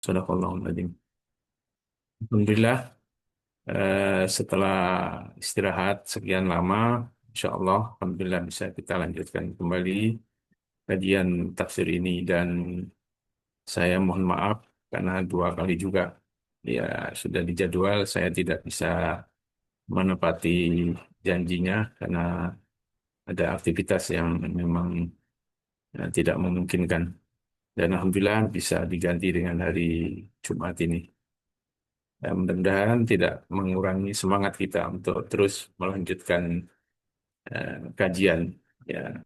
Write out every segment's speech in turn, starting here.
Sadaqallahul adzim. Alhamdulillah, setelah istirahat sekian lama, insya Allah, Alhamdulillah bisa kita lanjutkan kembali kajian tafsir ini dan saya mohon maaf karena dua kali juga ya sudah dijadwal, saya tidak bisa menepati janjinya karena ada aktivitas yang memang tidak memungkinkan dan Alhamdulillah bisa diganti dengan hari Jumat ini. Mudah-mudahan tidak mengurangi semangat kita untuk terus melanjutkan kajian ya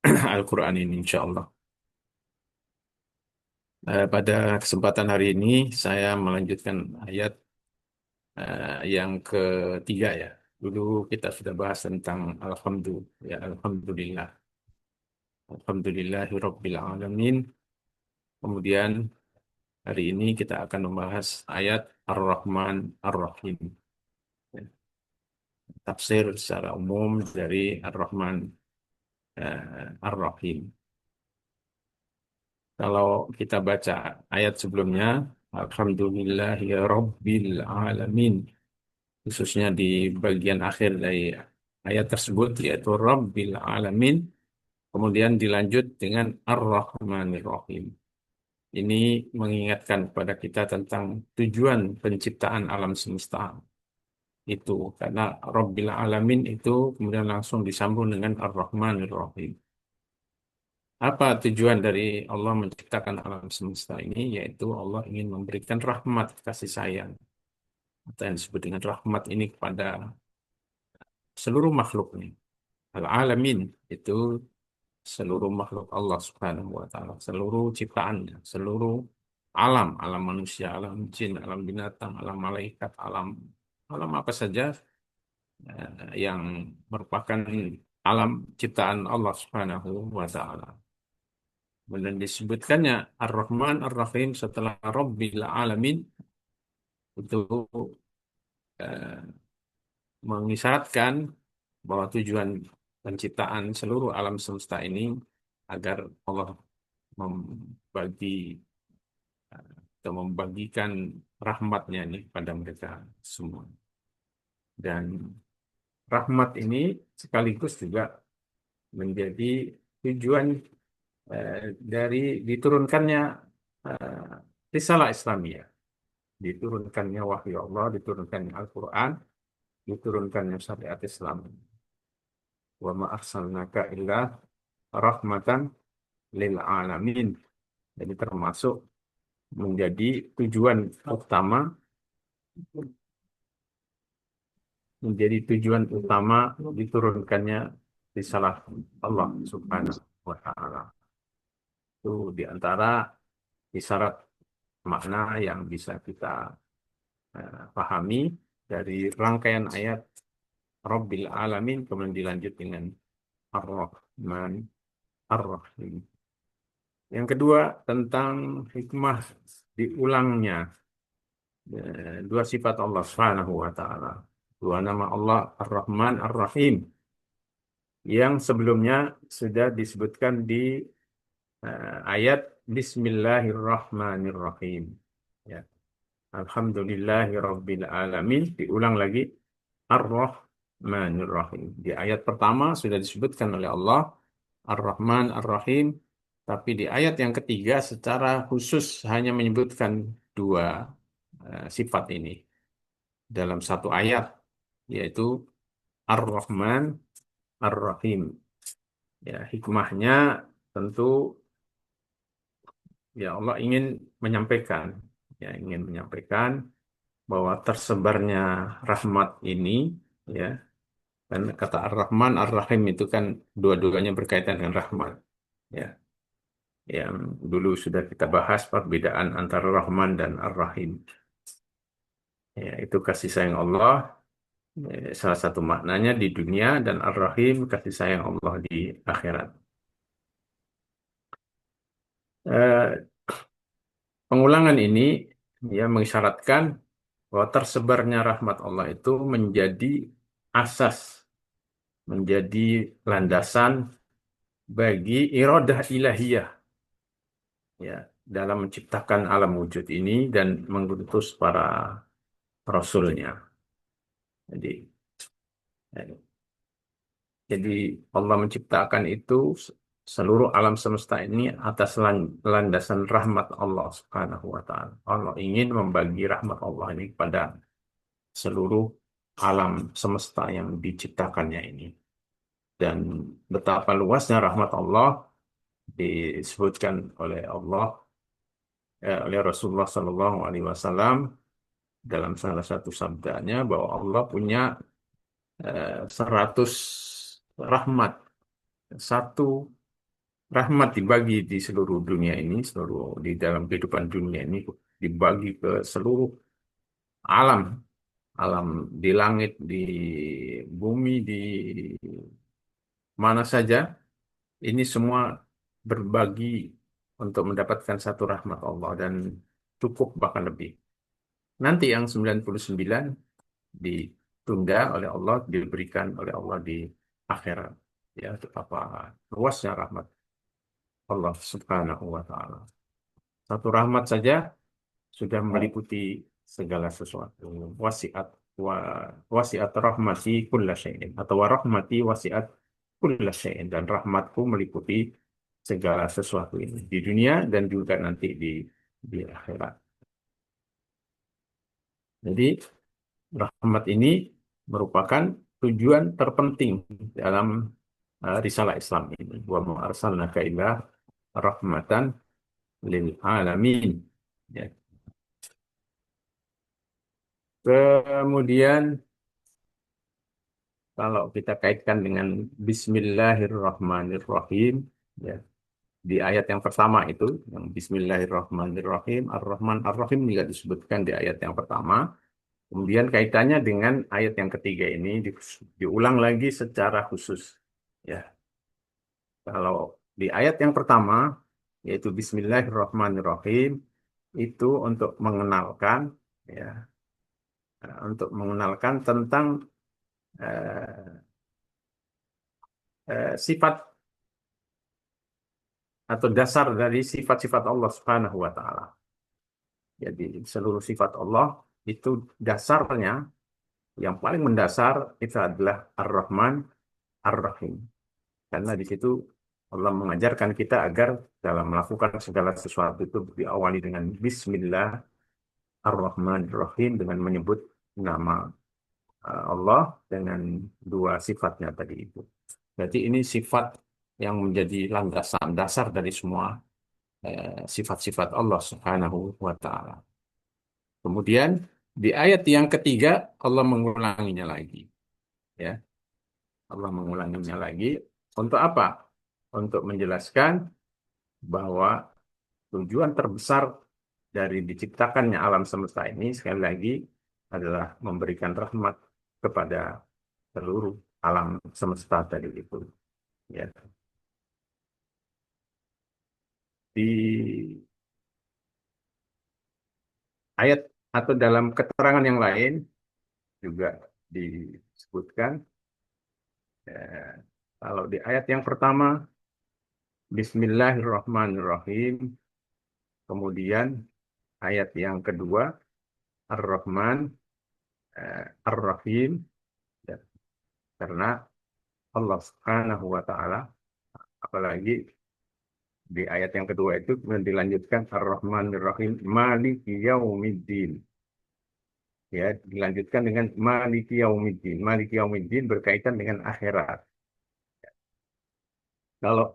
Al-Quran ini insya Allah. Pada kesempatan hari ini saya melanjutkan ayat yang ketiga ya. Dulu kita sudah bahas tentang Alhamdulillah. Alhamdulillahirabbil alamin. Kemudian hari ini kita akan membahas ayat Ar-Rahman Ar-Rahim. Ya, tafsir secara umum dari Ar-Rahman Ar-Rahim. Kalau kita baca ayat sebelumnya, Alhamdulillahi Rabbil Alamin, khususnya di bagian akhir dari ayat tersebut, yaitu Rabbil Alamin, kemudian dilanjut dengan Ar-Rahmanir Rahim. Ini mengingatkan kepada kita tentang tujuan penciptaan alam semesta itu, karena Rabbil Alamin itu kemudian langsung disambung dengan Ar-Rahmanir Rahim. Apa tujuan dari Allah menciptakan alam semesta ini? Yaitu Allah ingin memberikan rahmat kasih sayang. Atau yang disebut dengan rahmat ini kepada seluruh makhluknya. Al-alamin itu seluruh makhluk Allah Subhanahu wa taala, seluruh ciptaannya, seluruh alam, alam manusia, alam jin, alam binatang, alam malaikat, alam alam apa saja yang merupakan alam ciptaan Allah Subhanahu wa taala. Dan disebutkannya Ar-Rahman Ar-Rahim setelah Rabbil Alamin itu eh, mengisyaratkan bahwa tujuan penciptaan seluruh alam semesta ini agar Allah membagi atau membagikan rahmatnya nih pada mereka semua. Dan rahmat ini sekaligus juga menjadi tujuan dari diturunkannya eh, risalah Islamiyah, diturunkannya wahyu Allah, diturunkannya Al-Quran, diturunkannya syariat Islam. Wa ma arsalnaka illa rahmatan lil alamin. Jadi termasuk menjadi tujuan utama diturunkannya risalah Allah Subhanahu wa taala. Itu di antara isyarat makna yang bisa kita pahami dari rangkaian ayat Rabbil Alamin kemudian dilanjut dengan Ar-Rahman Ar-Rahim. Yang kedua tentang hikmah diulangnya dua sifat Allah Subhanahu wa taala. Dua nama Allah Ar-Rahman Ar-Rahim yang sebelumnya sudah disebutkan di ayat Bismillahirrahmanirrahim. Ya. Alhamdulillahirabbil alamin diulang lagi Ar-Rahmanir-Rahim. Di ayat pertama sudah disebutkan oleh Allah Ar-Rahman Ar-Rahim, tapi di ayat yang ketiga secara khusus hanya menyebutkan dua sifat ini dalam satu ayat, yaitu Ar-Rahman Ar-Rahim. Ya, hikmahnya tentu ya Allah ingin menyampaikan bahwa tersebarnya rahmat ini ya. Dan kata Ar-Rahman, Ar-Rahim itu kan dua-duanya berkaitan dengan rahmat. Ya, yang dulu sudah kita bahas perbedaan antara Rahman dan Ar-Rahim. Ya, itu kasih sayang Allah, salah satu maknanya di dunia dan Ar-Rahim kasih sayang Allah di akhirat. Eh, Pengulangan ini ya mengisyaratkan bahwa tersebarnya rahmat Allah itu menjadi asas, menjadi landasan bagi iradah ilahiyah ya dalam menciptakan alam wujud ini dan mengutus para rasulnya. Jadi, eh, jadi Allah menciptakan itu seluruh alam semesta ini atas landasan rahmat Allah Subhanahu wa taala. Allah ingin membagi rahmat Allah ini kepada seluruh alam semesta yang diciptakannya ini. Dan betapa luasnya rahmat Allah disebutkan oleh Allah, oleh Rasulullah Shallallahu Alaihi Wasallam dalam salah satu sabdanya bahwa Allah punya 100 rahmat. Satu rahmat dibagi di seluruh dunia ini, seluruh di dalam kehidupan dunia ini dibagi ke seluruh alam, alam di langit, di bumi, di mana saja, ini semua berbagi untuk mendapatkan satu rahmat Allah dan cukup bahkan lebih. Nanti yang 99 ditunda oleh Allah, diberikan oleh Allah di akhirat. Ya, apa luasnya rahmat Allah Subhanahu wa taala. Satu rahmat saja sudah meliputi segala sesuatu. Wasiat wa wasiat rahmati kulla syai'in atau wa rahmati wasiat kulla syai'in, dan rahmatku meliputi segala sesuatu ini di dunia dan juga nanti di akhirat. Jadi rahmat ini merupakan tujuan terpenting dalam risalah Islam ini. Wa ma arsalnaka illa rahmatan lil alamin. Ya. Kemudian kalau kita kaitkan dengan Bismillahirrahmanirrahim, ya, di ayat yang pertama itu, yang Bismillahirrahmanirrahim, Ar-Rahman Ar-Rahim juga disebutkan di ayat yang pertama. Kemudian kaitannya dengan ayat yang ketiga ini diulang lagi secara khusus. Ya, kalau di ayat yang pertama, yaitu Bismillahirrahmanirrahim, itu ya, untuk mengenalkan tentang eh, sifat atau dasar dari sifat-sifat Allah Subhanahu wa taala. Jadi seluruh sifat Allah itu dasarnya yang paling mendasar itu adalah Ar-Rahman Ar-Rahim. Karena di situ Allah mengajarkan kita agar dalam melakukan segala sesuatu itu diawali dengan Bismillah Ar-Rahman Ar-Rahim, dengan menyebut nama Allah dengan dua sifatnya tadi itu. Berarti ini sifat yang menjadi landasan dasar dari semua sifat-sifat Allah Subhanahu wa taala. Kemudian di ayat yang ketiga Allah mengulanginya lagi, ya. Allah mengulanginya lagi untuk apa? Untuk menjelaskan bahwa tujuan terbesar dari diciptakannya alam semesta ini sekali lagi adalah memberikan rahmat kepada seluruh alam semesta tadi itu, ya. Di ayat atau dalam keterangan yang lain juga disebutkan, eh, kalau di ayat yang pertama Bismillahirrahmanirrahim, kemudian ayat yang kedua Ar-Rahman Ar-Rahim, ya, karena Allah Subhanahu wa taala, apalagi di ayat yang kedua itu kemudian dilanjutkan Ar-Rahmanir-Rahim Maliki Yaumiddin, ya, dilanjutkan dengan Maliki Yaumiddin. Maliki Yaumiddin berkaitan dengan akhirat. Kalau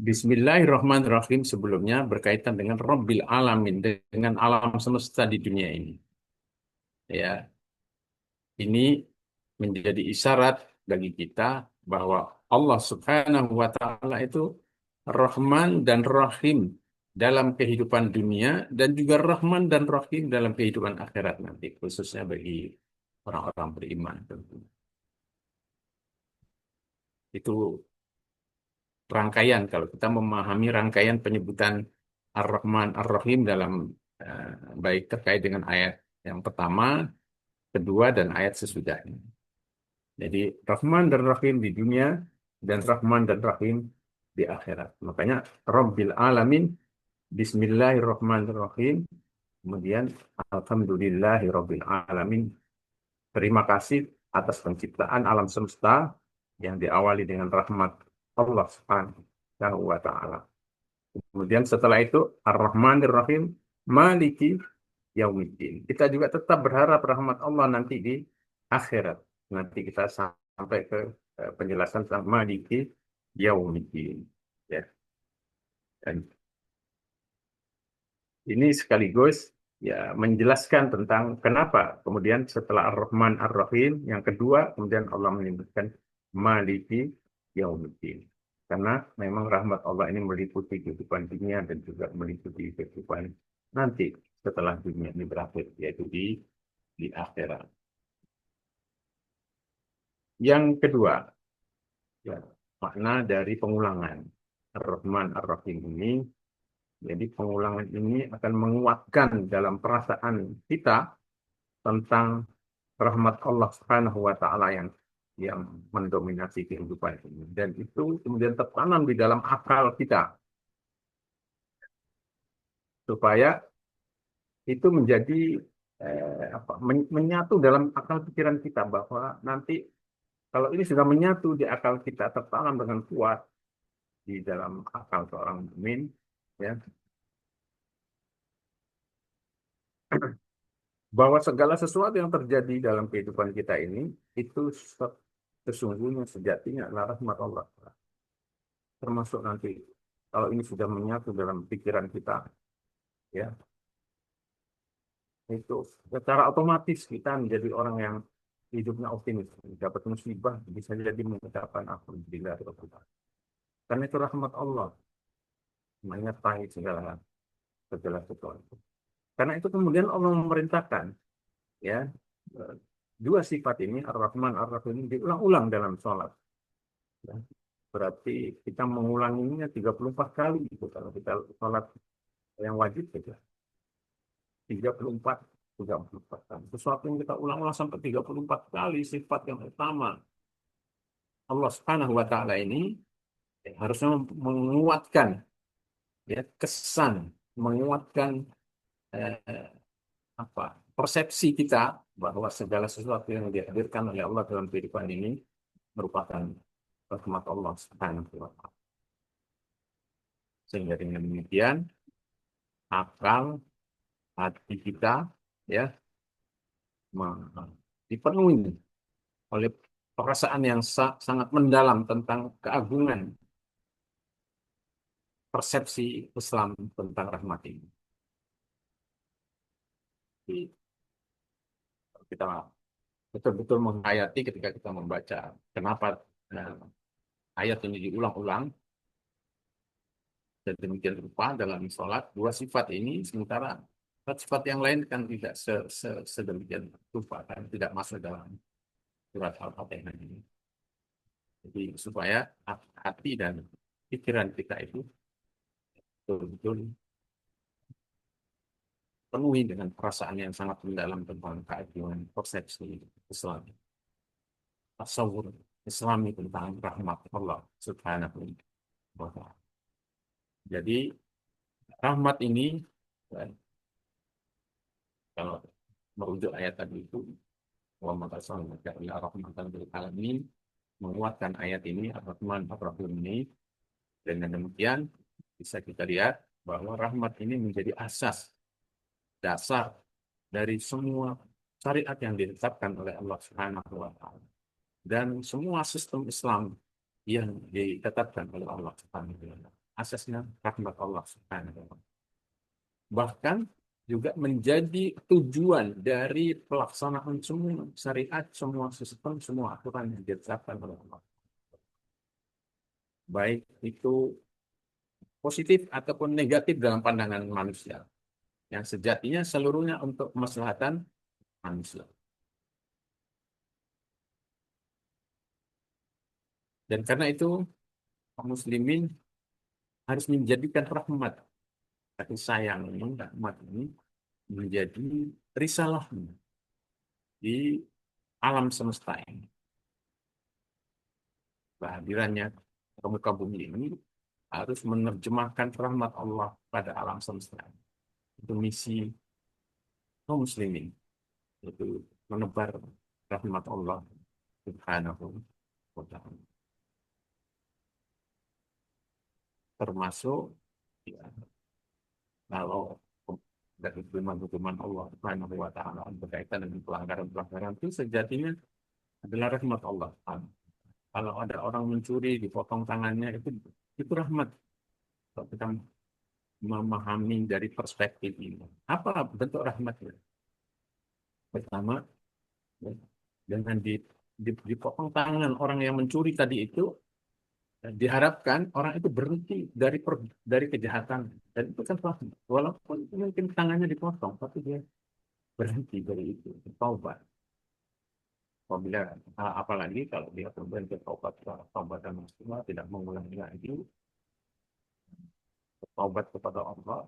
Bismillahirrahmanirrahim sebelumnya berkaitan dengan Rabbil Alamin, dengan alam semesta di dunia ini. Ya, ini menjadi isyarat bagi kita bahwa Allah Subhanahu wa taala itu Rahman dan Rahim dalam kehidupan dunia dan juga Rahman dan Rahim dalam kehidupan akhirat nanti, khususnya bagi orang-orang beriman tentu. Itu rangkaian, kalau kita memahami rangkaian penyebutan Ar-Rahman Ar-Rahim dalam eh, baik terkait dengan ayat yang pertama, kedua, dan ayat sesudahnya. Jadi Rahman dan Rahim di dunia dan Rahman dan Rahim di akhirat. Makanya Rabbil Alamin Bismillahirrahmanirrahim. Kemudian Alhamdulillahirabbil alamin. Terima kasih atas penciptaan alam semesta yang diawali dengan rahmat Allah Subhanahu wa taala. Kemudian setelah itu Ar-Rahmanir Rahim, Maliki Yaumiddin. Kita juga tetap berharap rahmat Allah nanti di akhirat. Nanti kita sampai ke penjelasan tentang Maliki Yaumiddin. Ya. Dan ini sekaligus ya menjelaskan tentang kenapa kemudian setelah Ar-Rahman Ar-Rahim yang kedua kemudian Allah menyebutkan Maliki Yaumiddin. Karena memang rahmat Allah ini meliputi kehidupan dunia dan juga meliputi kehidupan nanti setelah dunia ini berakhir, yaitu di akhirat. Yang kedua, ya, makna dari pengulangan Ar-Rahman Ar-Rahim ini. Jadi pengulangan ini akan menguatkan dalam perasaan kita tentang rahmat Allah Subhanahu wa taala yang mendominasi kehidupan ini. Dan itu kemudian tertanam di dalam akal kita supaya itu menjadi menyatu dalam akal pikiran kita bahwa nanti kalau ini sudah menyatu di akal kita tertanam dengan kuat di dalam akal seorang mukmin, ya, bahwa segala sesuatu yang terjadi dalam kehidupan kita ini itu sesungguhnya sejatinya adalah rahmat Allah. Termasuk nanti kalau ini sudah menyatu dalam pikiran kita, ya, itu secara otomatis kita menjadi orang yang hidupnya optimis. Dapat musibah bisa jadi mengucapkan alhamdulillah. Karena itu rahmat Allah menyertai segala segala sesuatu. Karena itu kemudian Allah memerintahkan, ya, dua sifat ini Ar-Rahman Ar-Rahim ini diulang-ulang dalam sholat. Ya. Berarti kita mengulanginya 34 kali gitu kalau kita sholat yang wajib saja. 34 34 kali. Sesuatu yang kita ulang-ulang sampai 34 kali sifat yang utama Allah Subhanahu wa taala ini harusnya menguatkan, ya, kesan, menguatkan eh, apa persepsi kita bahwa segala sesuatu yang dihadirkan oleh Allah dalam kehidupan ini merupakan rahmat Allah Subhanahu wa taala. Sehingga dengan demikian akal hati kita, ya, dipenuhi oleh perasaan yang sangat mendalam tentang keagungan persepsi Islam tentang rahmat ini. Jadi, kita betul-betul menghayati ketika kita membaca kenapa ayat ini diulang-ulang dan demikian rupa dalam sholat dua sifat ini, sementara sifat yang lain kan tidak sedemikian rupa, kan tidak masuk dalam surat Al-Fatihah ini. Jadi supaya hati dan pikiran kita itu betul-betul penuhi dengan perasaan yang sangat mendalam tentang keagungan persepsi Islam, tasawur Islami tentang rahmat Allah Subhanahu wa taala. Jadi rahmat ini, kalau merujuk ayat tadi itu, wa ma arsalnaka illa rahmatan lil alamin, menguatkan ayat ini Ar-Rahman Ar-Rahim ini. Dengan demikian bisa kita lihat bahwa rahmat ini menjadi asas dasar dari semua syariat yang ditetapkan oleh Allah Subhanahu wa taala dan semua sistem Islam yang ditetapkan oleh Allah Subhanahu wa taala. Asasnya rahmat Allah Subhanahu wa taala. Bahkan juga menjadi tujuan dari pelaksanaan semua syariat, semua sistem, semua aturan yang ditetapkan oleh Allah. Baik itu positif ataupun negatif dalam pandangan manusia, yang sejatinya seluruhnya untuk kemaslahatan manusia. Dan karena itu kaum muslimin harus menjadikan rahmat, kasih sayang ini, rahmat ini menjadi risalahnya di alam semesta ini. Kehadirannya ke muka bumi ini harus menerjemahkan rahmat Allah pada alam semesta. Itu misi kaum muslimin, itu menebar rahmat Allah Subhanahu wa ta'ala. Termasuk ya, kalau dari hukuman-hukuman Allah Subhanahu wa ta'ala berkaitan dengan pelanggaran-pelanggaran itu sejatinya adalah rahmat Allah. Kalau ada orang mencuri dipotong tangannya itu rahmat. Kalau kita memahami dari perspektif ini, apa bentuk rahmatnya? Pertama, ya, dengan dipotong tangan orang yang mencuri tadi itu, diharapkan orang itu berhenti dari kejahatan. Dan itu kan rahmat. Walaupun mungkin tangannya dipotong, tapi dia berhenti dari itu, taubat. Apabila apalagi kalau dia kemudian bertaubat dan maksimal, tidak mengulangi lagi, taubat kepada Allah,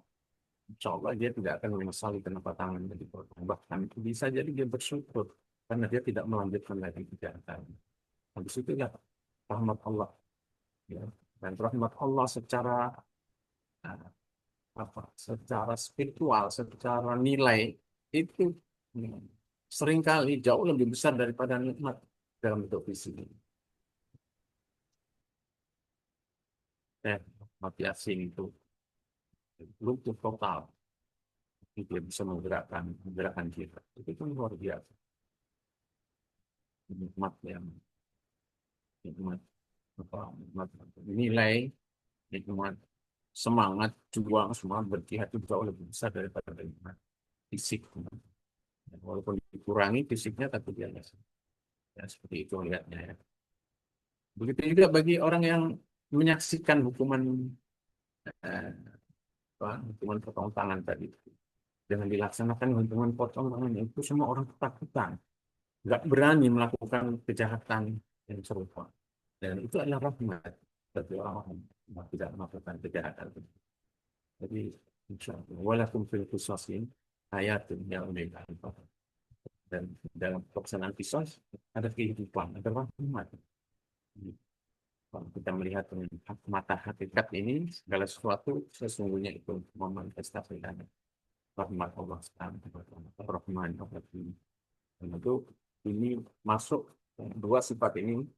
insya Allah dia tidak akan menyesali kenapa tangannya dipotong. Bahkan itu bisa jadi dia bersyukur karena dia tidak melanjutkan lagi kejahatan. Habis itu ya rahmat Allah, ya. Dan rahmat Allah secara uh, secara spiritual, secara nilai itu ya, seringkali jauh lebih besar daripada nikmat dalam bentuk fisik. Mati asing itu lumpuh total, dia bisa menggerakkan kita. Itu kan luar biasa. Nikmat yang nikmat apa nikmat nilai, nikmat semangat juang, semangat berjihad itu jauh lebih besar daripada nikmat fisik. Walaupun dikurangi fisiknya, tapi dia ya, seperti itu lihatnya ya. Begitu juga bagi orang yang menyaksikan eh, hukuman potong tangan tadi. Dengan dilaksanakan hukuman potong tangan itu, semua orang ketakutan, nggak berani melakukan kejahatan yang serupa. Dan itu adalah rahmat bagi orang yang tidak melakukan kejahatan. Jadi, insya Allah, walakum fil qisasin hayatun ya ulil albab. Dan dalam pelaksanaan kisos ada kehidupan, ada rahmat. Kalau kita melihat dengan mata hakikat ini, segala sesuatu sesungguhnya itu memanifestasikan rahmat Allah Subhanahu wa taala. Rahman Ar-Rahim. Dan itu ini masuk dua sifat ini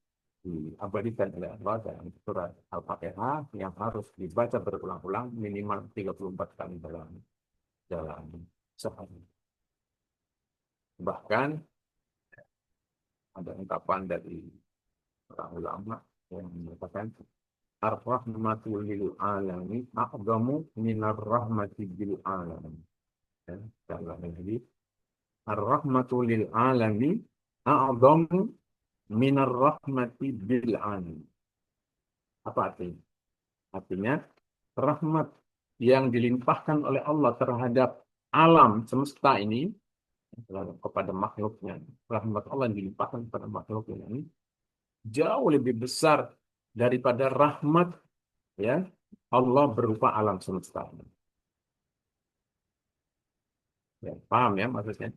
diabadikan oleh Allah dalam surat Al-Fatihah yang harus dibaca berulang-ulang minimal 34 kali dalam sehari. Bahkan ada ungkapan dari para ulama yang mengatakan ar-rahmatu lil alami a'zamu minar rahmati bil alami. Ya, kalau lagi ar-rahmatu lil alami a'zamu minar rahmati bil alami. Apa artinya? Artinya rahmat yang dilimpahkan oleh Allah terhadap alam semesta ini kepada makhluknya, rahmat Allah yang dilimpahkan kepada makhluknya ini jauh lebih besar daripada rahmat ya Allah berupa alam semesta. Ya, paham ya maksudnya?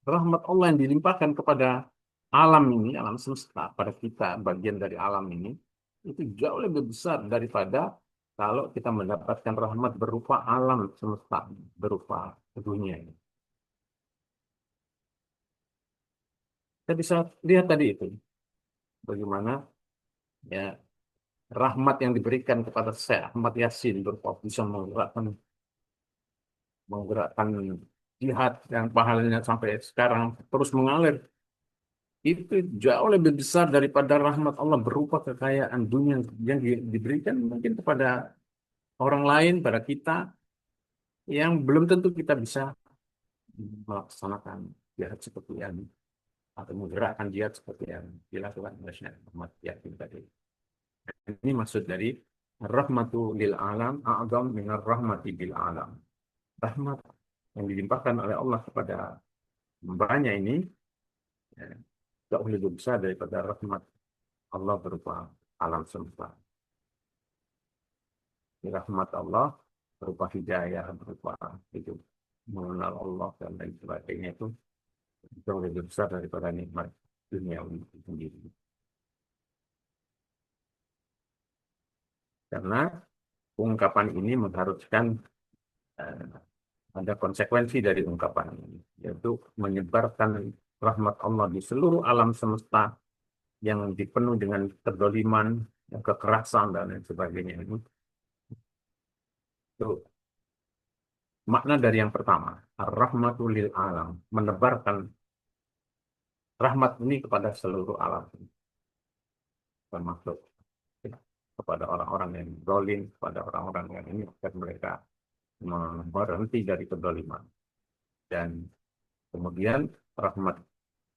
Rahmat Allah yang dilimpahkan kepada alam ini, alam semesta, pada kita, bagian dari alam ini, itu jauh lebih besar daripada kalau kita mendapatkan rahmat berupa alam semesta, berupa dunia ini. Kita bisa lihat tadi itu, bagaimana ya rahmat yang diberikan kepada Syekh Ahmad Yasin berupa bisa menggerakkan jihad yang pahalanya sampai sekarang terus mengalir, itu jauh lebih besar daripada rahmat Allah berupa kekayaan dunia yang diberikan mungkin kepada orang lain, pada kita yang belum tentu kita bisa melaksanakan jihad seperti yang atau menggerakkan jihad seperti yang dilakukan oleh Syekh Ahmad Yasin tadi. Ini maksud dari rahmatu lil alam a'zam minar rahmati bil alam. Rahmat yang dilimpahkan oleh Allah kepada hambanya ini ya, jauh lebih besar daripada rahmat Allah berupa alam semesta. Rahmat Allah berupa hidayah, berupa itu mengenal Allah dan lain sebagainya itu jauh lebih besar daripada nikmat dunia itu sendiri. Karena ungkapan ini mengharuskan eh, ada konsekuensi dari ungkapan ini, yaitu menyebarkan rahmat Allah di seluruh alam semesta yang dipenuhi dengan kedoliman, kekerasan, dan lain sebagainya. Itu makna dari yang pertama, ar-rahmatu lil alam, menebarkan rahmat ini kepada seluruh alam, termasuk kepada orang-orang yang zalim, kepada orang-orang yang ini, agar mereka berhenti dari kedoliman. Dan kemudian rahmat,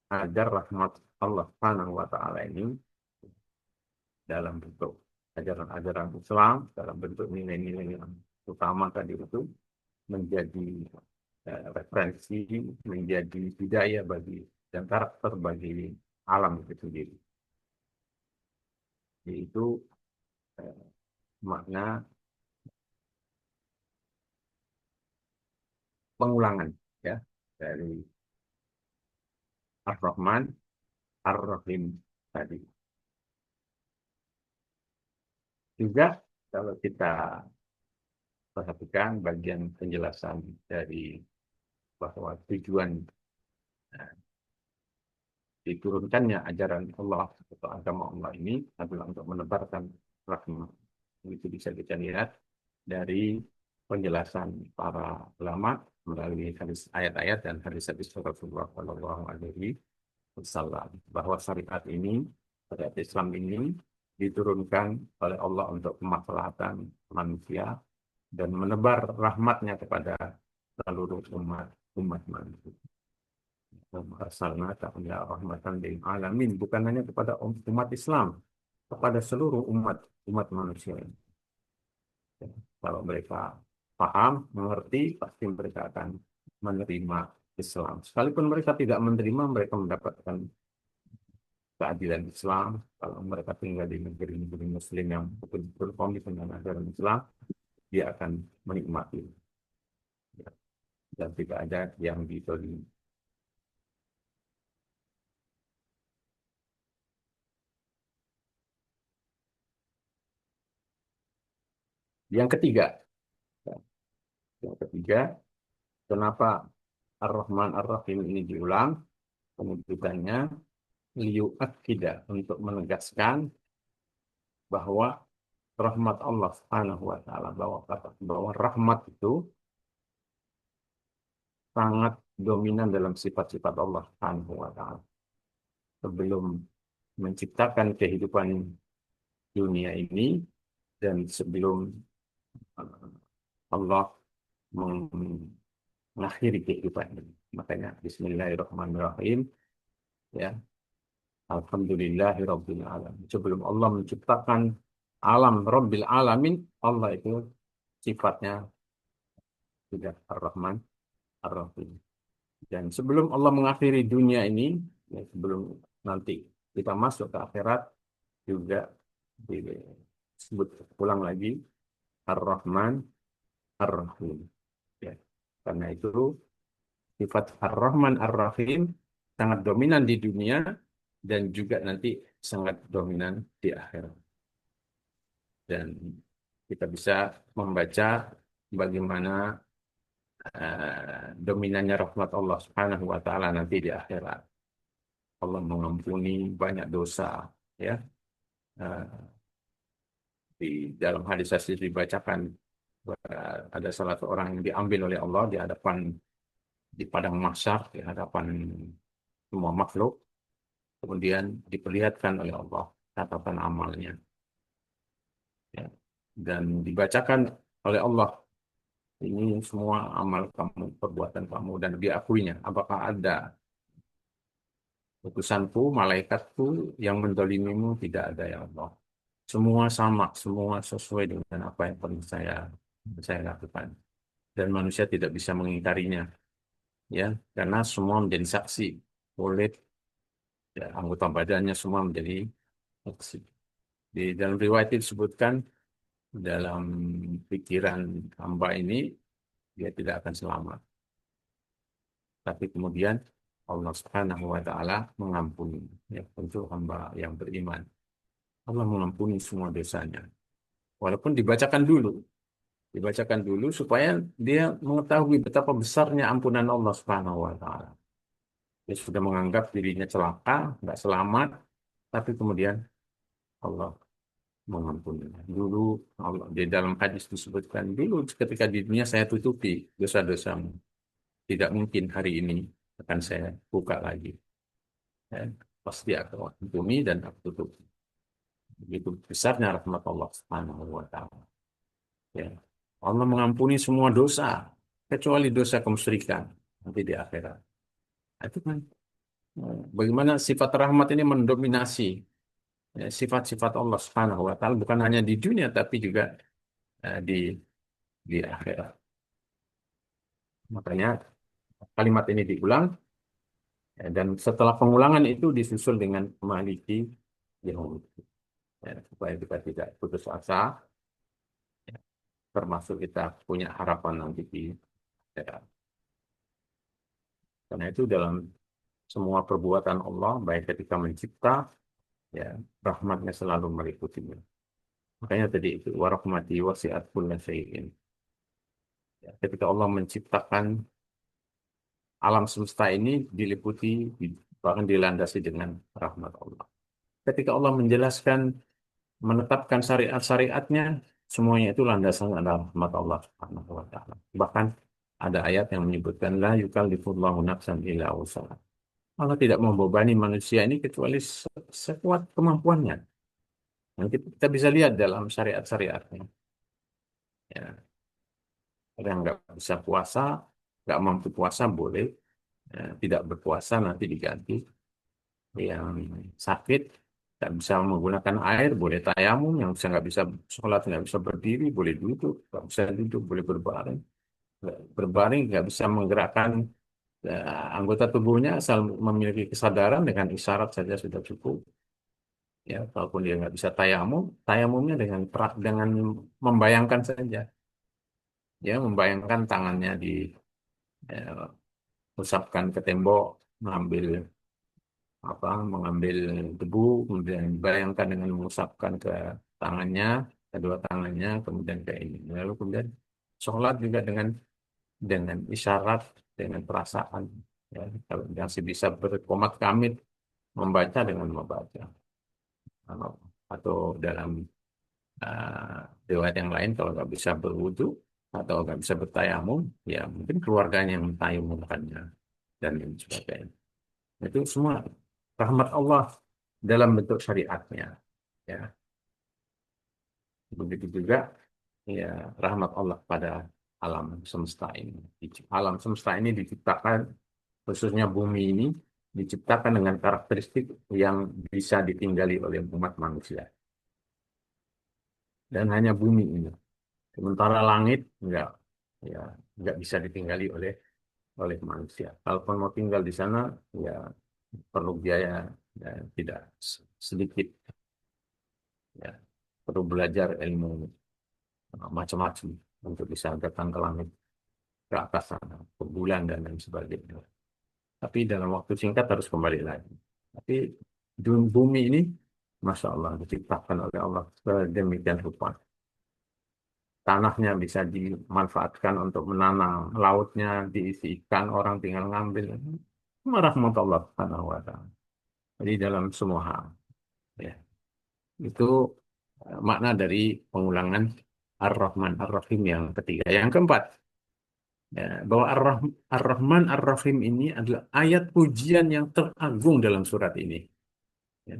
agar rahmat Allah Subhanahu wa taala ini dalam bentuk ajaran-ajaran Islam, dalam bentuk nilai-nilai yang utama tadi itu menjadi referensi, menjadi budaya bagi dan karakter bagi alam itu sendiri. Yaitu eh, makna pengulangan ya dari Ar-Rahman Ar-Rahim tadi. Juga kalau kita perhatikan bagian penjelasan dari bahwa tujuan eh, diturunkannya ajaran Allah atau agama Allah ini adalah untuk menebarkan rahmat. Itu bisa kita lihat dari penjelasan para ulama melalui hadis ayat-ayat dan hadis-hadis Rasulullah Shallallahu Alaihi Wasallam bahwa syariat ini, syariat Islam ini diturunkan oleh Allah untuk kemaslahatan manusia dan menebar rahmatnya kepada seluruh umat manusia. Asalna ta'ala rahmatan lil alamin, bukan hanya kepada umat Islam, kepada seluruh umat manusia. Kalau mereka paham, mengerti, pasti mereka akan menerima Islam. Sekalipun mereka tidak menerima, mereka mendapatkan keadilan Islam. Kalau mereka tinggal di negeri-negeri Muslim yang betul-betul komitmen dengan ajaran Islam, dia akan menikmati dan tidak ada yang ditolong. Yang ketiga, yang ketiga, kenapa Ar-Rahman Ar-Rahim ini diulang? Penunjukannya liyu'akida, untuk menegaskan bahwa rahmat Allah Subhanahu wa taala, bahwa rahmat itu sangat dominan dalam sifat-sifat Allah Subhanahu wa taala. Sebelum menciptakan kehidupan dunia ini dan sebelum Allah mengakhiri kehidupan ini. Makanya Bismillahirrahmanirrahim, ya, Alhamdulillahirabbil alamin. Sebelum Allah menciptakan alam Rabbil alamin, Allah itu sifatnya sudah Ar-Rahman Ar-Rahim. Dan sebelum Allah mengakhiri dunia ini, ya, sebelum nanti kita masuk ke akhirat, juga disebut ulang lagi Ar-Rahman Ar-Rahim. Ya. Karena itu sifat Ar-Rahman Ar-Rahim sangat dominan di dunia dan juga nanti sangat dominan di akhirat. Dan kita bisa membaca bagaimana dominannya rahmat Allah Subhanahu wa taala nanti di akhirat. Allah mengampuni banyak dosa, ya. Eh, di dalam hadis-hadis dibacakan, ada salah seorang yang diambil oleh Allah di hadapan, di padang mahsyar, di hadapan semua makhluk, kemudian diperlihatkan oleh Allah catatan amalnya, ya. Dan dibacakan oleh Allah, ini semua amal kamu, perbuatan kamu, dan diakuinya. Apakah ada utusanku, malaikatku yang mendolimimu? Tidak ada, ya Allah. Semua sama, semua sesuai dengan apa yang pernah saya lakukan. Dan manusia tidak bisa mengingkarinya, ya, karena semua menjadi saksi. Kulit, ya, anggota badannya semua menjadi saksi. Di dalam riwayat disebutkan, dalam pikiran hamba ini, dia tidak akan selamat. Tapi kemudian Allah Subhanahu wa taala mengampuni, ya, untuk hamba yang beriman. Allah mengampuni semua dosanya. walaupun dibacakan dulu supaya dia mengetahui betapa besarnya ampunan Allah Subhanahu wa taala. Dia sudah menganggap dirinya celaka, nggak selamat, tapi kemudian Allah mengampuni. Dulu Allah di dalam hadis disebutkan dulu ketika di dunia saya tutupi dosa-dosamu. Tidak mungkin hari ini akan saya buka lagi. Ya, pasti aku ampuni dan aku tutup. Begitu besarnya rahmat Allah Subhanahu wa taala. Ya. Allah mengampuni semua dosa kecuali dosa kemusyrikan nanti di akhirat. Itu kan bagaimana sifat rahmat ini mendominasi sifat-sifat Allah Subhanahu wa taala bukan hanya di dunia tapi juga di akhirat. Makanya kalimat ini diulang dan setelah pengulangan itu disusul dengan maliki yaumid. Supaya kita tidak putus asa, ya, termasuk kita punya harapan nanti di akhirat. Karena itu dalam semua perbuatan Allah, baik ketika mencipta, ya rahmatnya selalu meliputinya. Makanya tadi itu warahmati wasi'at kulla syai'in. Ya, ketika Allah menciptakan alam semesta ini diliputi bahkan dilandasi dengan rahmat Allah. Ketika Allah menjelaskan menetapkan syariat-syariatnya, semuanya itu landasan adalah rahmat Allah Subhanahu wa taala. Bahkan ada ayat yang menyebutkan la yukallifullahu nafsan illa wus'aha. Allah tidak membebani manusia ini kecuali sekuat kemampuannya. Yang kita bisa lihat dalam syariat-syariatnya. Ya, yang nggak bisa puasa, nggak mampu puasa boleh, ya, tidak berpuasa nanti diganti. Yang sakit nggak bisa menggunakan air boleh tayamum, yang nggak bisa sholat nggak bisa berdiri boleh duduk, nggak bisa duduk boleh berbaring, berbaring nggak bisa menggerakkan anggota tubuhnya asal memiliki kesadaran dengan isyarat saja sudah cukup. Ya, kalaupun dia nggak bisa tayamum, tayamumnya dengan membayangkan saja, ya membayangkan tangannya di usapkan ke tembok, mengambil mengambil debu, kemudian bayangkan dengan mengusapkan ke tangannya, kedua tangannya, kemudian ke ini, lalu kemudian sholat juga dengan isyarat, dengan perasaan, ya, kalau masih bisa berkomat kamit membaca dengan membaca. Atau dalam riwayat yang lain kalau nggak bisa berwudu atau nggak bisa bertayamum, ya mungkin keluarganya yang mentayamumkannya dan lain sebagainya. Itu semua rahmat Allah dalam bentuk syariatnya. Ya, begitu juga ya rahmat Allah pada alam semesta ini. Alam semesta ini diciptakan, khususnya bumi ini diciptakan dengan karakteristik yang bisa ditinggali oleh umat manusia. Dan hanya bumi ini. Sementara langit ya nggak bisa ditinggali oleh oleh manusia. Kalaupun mau tinggal di sana, ya perlu biaya dan tidak sedikit. Ya, perlu belajar ilmu macam-macam untuk bisa datang ke langit, ke atas sana, ke bulan dan lain sebagainya. Tapi dalam waktu singkat harus kembali lagi. Tapi bumi ini, Masya Allah, diciptakan oleh Allah sedemikian rupa. Tanahnya bisa dimanfaatkan untuk menanam, lautnya diisi ikan, orang tinggal ngambil. Rahmat Allah Subhanahu wa ta'ala. Jadi dalam semua hal. Ya. Itu makna dari pengulangan Ar-Rahman Ar-Rahim yang ketiga. Yang keempat, ya, bahwa Ar-Rahman Ar-Rahim ini adalah ayat pujian yang teragung dalam surat ini. Ya.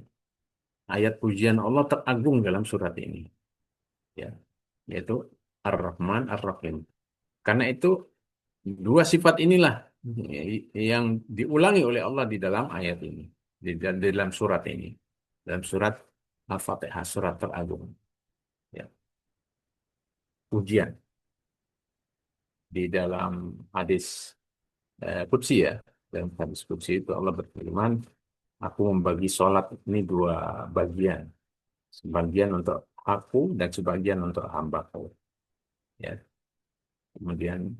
Ayat pujian Allah teragung dalam surat ini. Ya. Yaitu Ar-Rahman Ar-Rahim. Karena itu dua sifat inilah yang diulangi oleh Allah di dalam ayat ini, di dalam surat ini, dalam surat Al-Fatihah, surat teragung. Ya, pujian di dalam hadis qudsi ya, dalam hadis qudsi itu Allah berfirman, aku membagi sholat ini dua bagian, sebagian untuk aku dan sebagian untuk hambaku. Ya, kemudian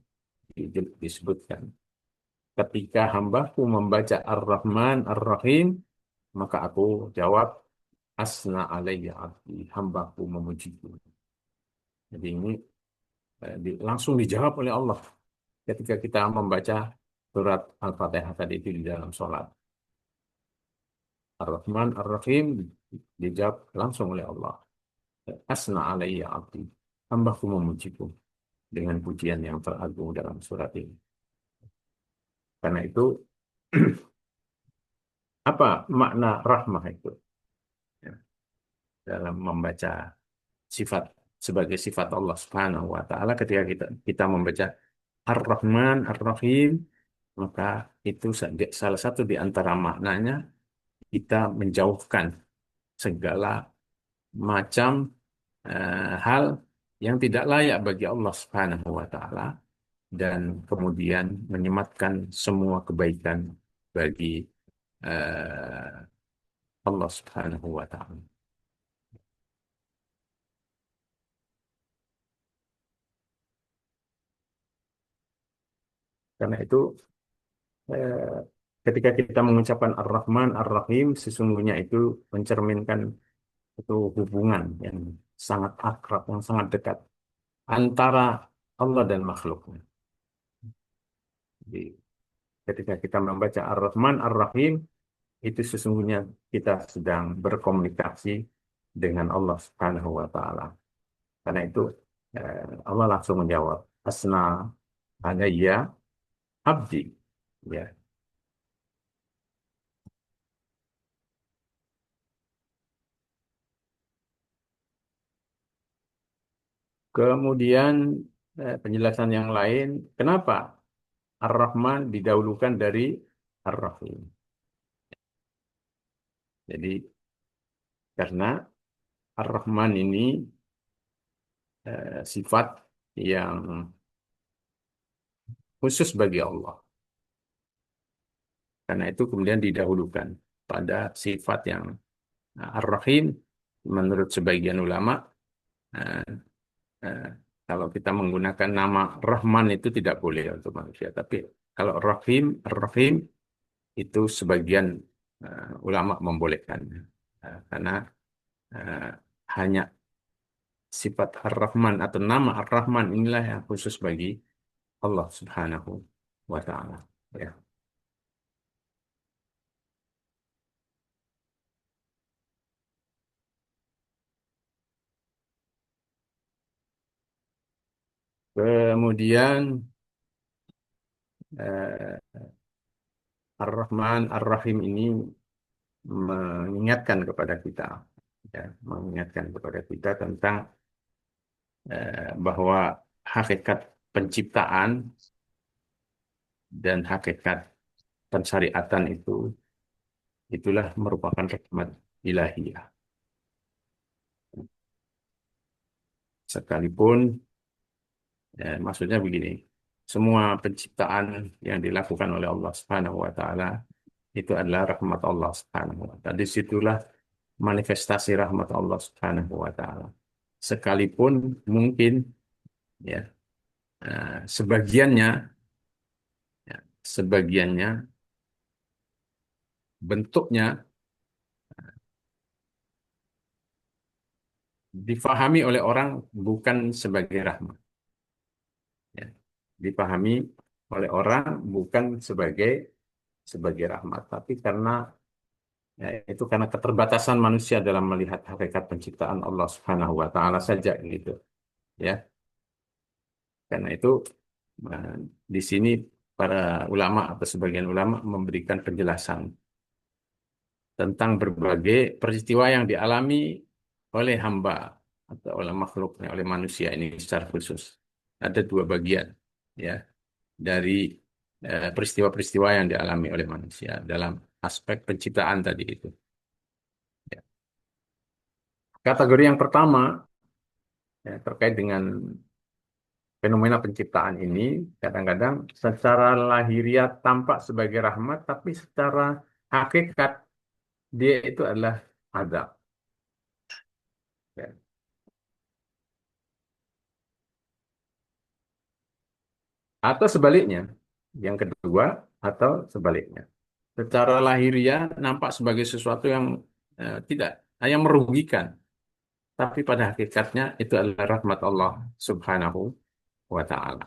disebutkan ketika hambaku membaca Ar-Rahman Ar-Rahim, maka aku jawab, asna alayya abdi, hambaku memujiku. Jadi ini langsung dijawab oleh Allah ketika kita membaca surat Al-Fatihah tadi itu di dalam sholat. Ar-Rahman, Ar-Rahim dijawab langsung oleh Allah. Asna alayya abdi. Hambaku memujiku dengan pujian yang teragung dalam surat ini. Karena itu, apa makna rahmah itu? Ya, dalam membaca sifat sebagai sifat Allah Subhanahu wa taala ketika kita membaca Ar-Rahman, Ar-Rahim, maka itu salah satu di antara maknanya kita menjauhkan segala macam hal yang tidak layak bagi Allah Subhanahu wa taala dan kemudian menyematkan semua kebaikan bagi eh, Allah Subhanahu wa taala. Karena itu eh, ketika kita mengucapkan Ar-Rahman, Ar-Rahim, sesungguhnya itu mencerminkan itu hubungan yang sangat akrab, yang sangat dekat antara Allah dan makhluknya. Jadi, ketika kita membaca Ar-Rahman, Ar-Rahim, itu sesungguhnya kita sedang berkomunikasi dengan Allah Subhanahu wa taala. Karena itu Allah langsung menjawab, Asna alayya abdi. Ya. Kemudian penjelasan yang lain, kenapa Ar-Rahman didahulukan dari Ar-Rahim? Jadi karena Ar-Rahman ini sifat yang khusus bagi Allah. Karena itu kemudian didahulukan pada sifat yang Ar-Rahim menurut sebagian ulama eh, eh, kalau kita menggunakan nama Rahman itu tidak boleh untuk manusia. Tapi kalau Rahim, Ar-Rahim itu sebagian ulama membolehkan. Karena eh, hanya sifat Ar-Rahman atau nama Ar-Rahman inilah yang khusus bagi Allah Subhanahu wa taala. Ya. Kemudian eh, Ar-Rahman Ar-Rahim ini mengingatkan kepada kita, ya, mengingatkan kepada kita tentang bahwa hakikat penciptaan dan hakikat pensyariatan itulah merupakan rahmat ilahiyah. Sekalipun maksudnya begini, semua penciptaan yang dilakukan oleh Allah Subhanahu wa taala itu adalah rahmat Allah Subhanahu wa taala. Disitulah manifestasi rahmat Allah Subhanahu wa taala. Sekalipun mungkin ya sebagiannya ya, sebagiannya bentuknya difahami oleh orang bukan sebagai rahmat. Ya. Dipahami oleh orang bukan sebagai rahmat, tapi karena ya, itu karena keterbatasan manusia dalam melihat hakikat penciptaan Allah Subhanahu wa taala saja gitu. Ya. Karena itu eh, di sini para ulama atau sebagian ulama memberikan penjelasan tentang berbagai peristiwa yang dialami oleh hamba atau oleh makhluknya, oleh manusia ini secara khusus. Ada dua bagian ya dari peristiwa-peristiwa yang dialami oleh manusia dalam aspek penciptaan tadi itu. Ya. Kategori yang pertama ya, terkait dengan fenomena penciptaan ini, kadang-kadang secara lahiriah tampak sebagai rahmat, tapi secara hakikat dia itu adalah azab. Ya. Atau sebaliknya, yang kedua, atau sebaliknya. Secara lahiriah nampak sebagai sesuatu yang tidak, yang merugikan. tapi pada hakikatnya itu adalah rahmat Allah Subhanahu wa Ta'ala.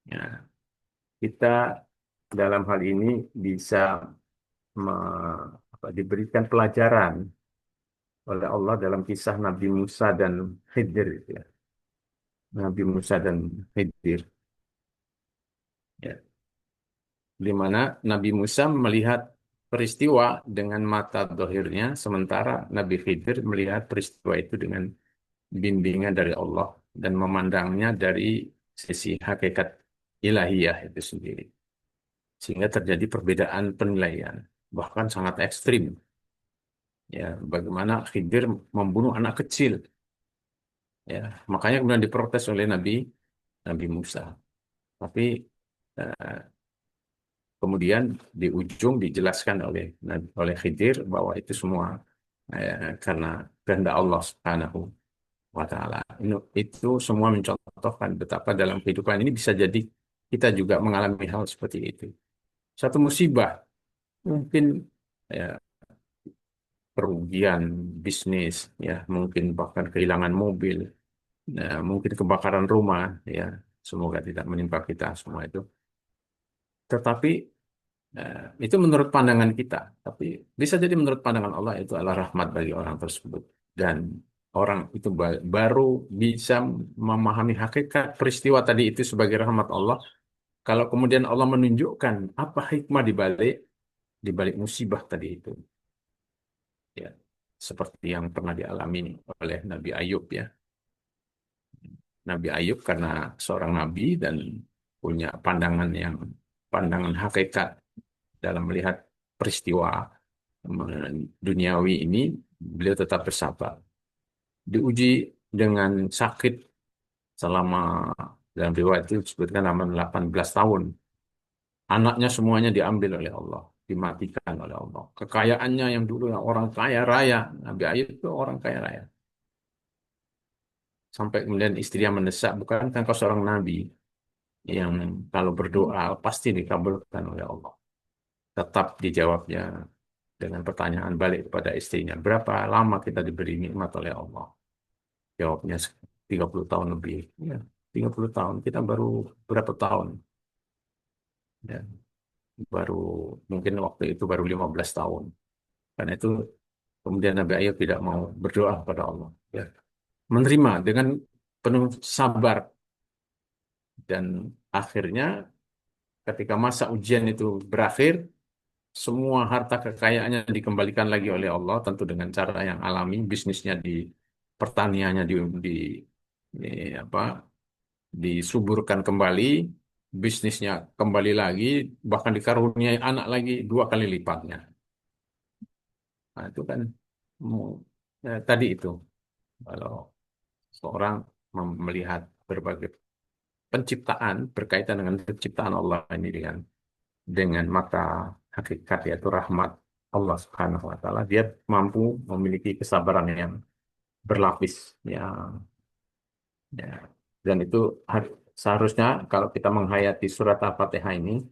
Ya, kita dalam hal ini bisa diberikan pelajaran oleh Allah dalam kisah Nabi Musa dan Khidir, gitu ya. Nabi Musa dan Khidir, ya, di mana Nabi Musa melihat peristiwa dengan mata dohirnya, sementara Nabi Khidir melihat peristiwa itu dengan bimbingan dari Allah dan memandangnya dari sisi hakikat ilahiyah itu sendiri. Sehingga terjadi perbedaan penilaian, bahkan sangat ekstrim. Ya, bagaimana Khidir membunuh anak kecil. Ya, makanya kemudian diprotes oleh Nabi Musa. Tapi eh, kemudian di ujung dijelaskan oleh Khidir bahwa itu semua karena kehendak Allah Subhanahu wa Ta'ala. Itu semua mencontohkan betapa dalam kehidupan ini bisa jadi kita juga mengalami hal seperti itu. Satu musibah, mungkin ya, kerugian bisnis, ya mungkin bahkan kehilangan mobil, mungkin kebakaran rumah, ya semoga tidak menimpa kita semua itu. Tetapi itu menurut pandangan kita, tapi bisa jadi menurut pandangan Allah itu adalah rahmat bagi orang tersebut. Dan orang itu baru bisa memahami hakikat peristiwa tadi itu sebagai rahmat Allah. Kalau kemudian Allah menunjukkan apa hikmah di balik musibah tadi itu, ya seperti yang pernah dialami oleh Nabi Ayub, ya. Nabi Ayub karena seorang nabi dan punya pandangan hakikat dalam melihat peristiwa duniawi ini, beliau tetap bersabar. Diuji dengan sakit selama, dalam riwayat itu disebutkan selama 18 tahun. Anaknya semuanya diambil oleh Allah, dimatikan oleh Allah. Kekayaannya yang dulu orang kaya raya, Nabi Ayub itu orang kaya raya. Sampai kemudian istrinya mendesak, bukankah kau seorang nabi yang kalau berdoa pasti dikabulkan oleh Allah. Tetap dijawabnya dengan pertanyaan balik kepada istrinya. Berapa lama kita diberi nikmat oleh Allah? Jawabnya 30 tahun lebih. Ya, 30 tahun. Kita baru berapa tahun? Ya, baru mungkin waktu itu baru 15 tahun. Karena itu kemudian Nabi Ayub tidak mau berdoa kepada Allah. Ya, menerima dengan penuh sabar. Dan akhirnya ketika masa ujian itu berakhir, semua harta kekayaannya dikembalikan lagi oleh Allah, tentu dengan cara yang alami, bisnisnya pertaniannya di apa disuburkan kembali, bisnisnya kembali lagi, bahkan dikaruniai anak lagi 2 kali lipatnya. Nah, itu kan tadi itu kalau seorang melihat berbagai penciptaan berkaitan dengan penciptaan Allah ini dengan mata hakikat yaitu rahmat Allah Subhanahu wa taala, dia mampu memiliki kesabaran yang berlapis, ya, ya. Dan itu seharusnya kalau kita menghayati surat Al-Fatihah ini,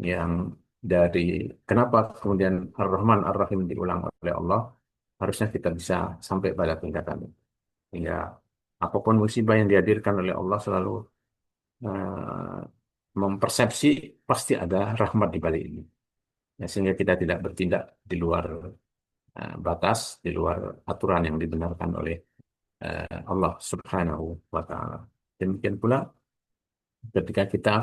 yang dari kenapa kemudian Ar-Rahman Ar-Rahim diulang oleh Allah, harusnya kita bisa sampai pada tingkatan itu. Hingga apapun musibah yang dihadirkan oleh Allah selalu eh, mempersepsi pasti ada rahmat di balik ini. Ya, sehingga kita tidak bertindak di luar batas, di luar aturan yang dibenarkan oleh Allah Subhanahu wa Ta'ala. Demikian pula ketika kita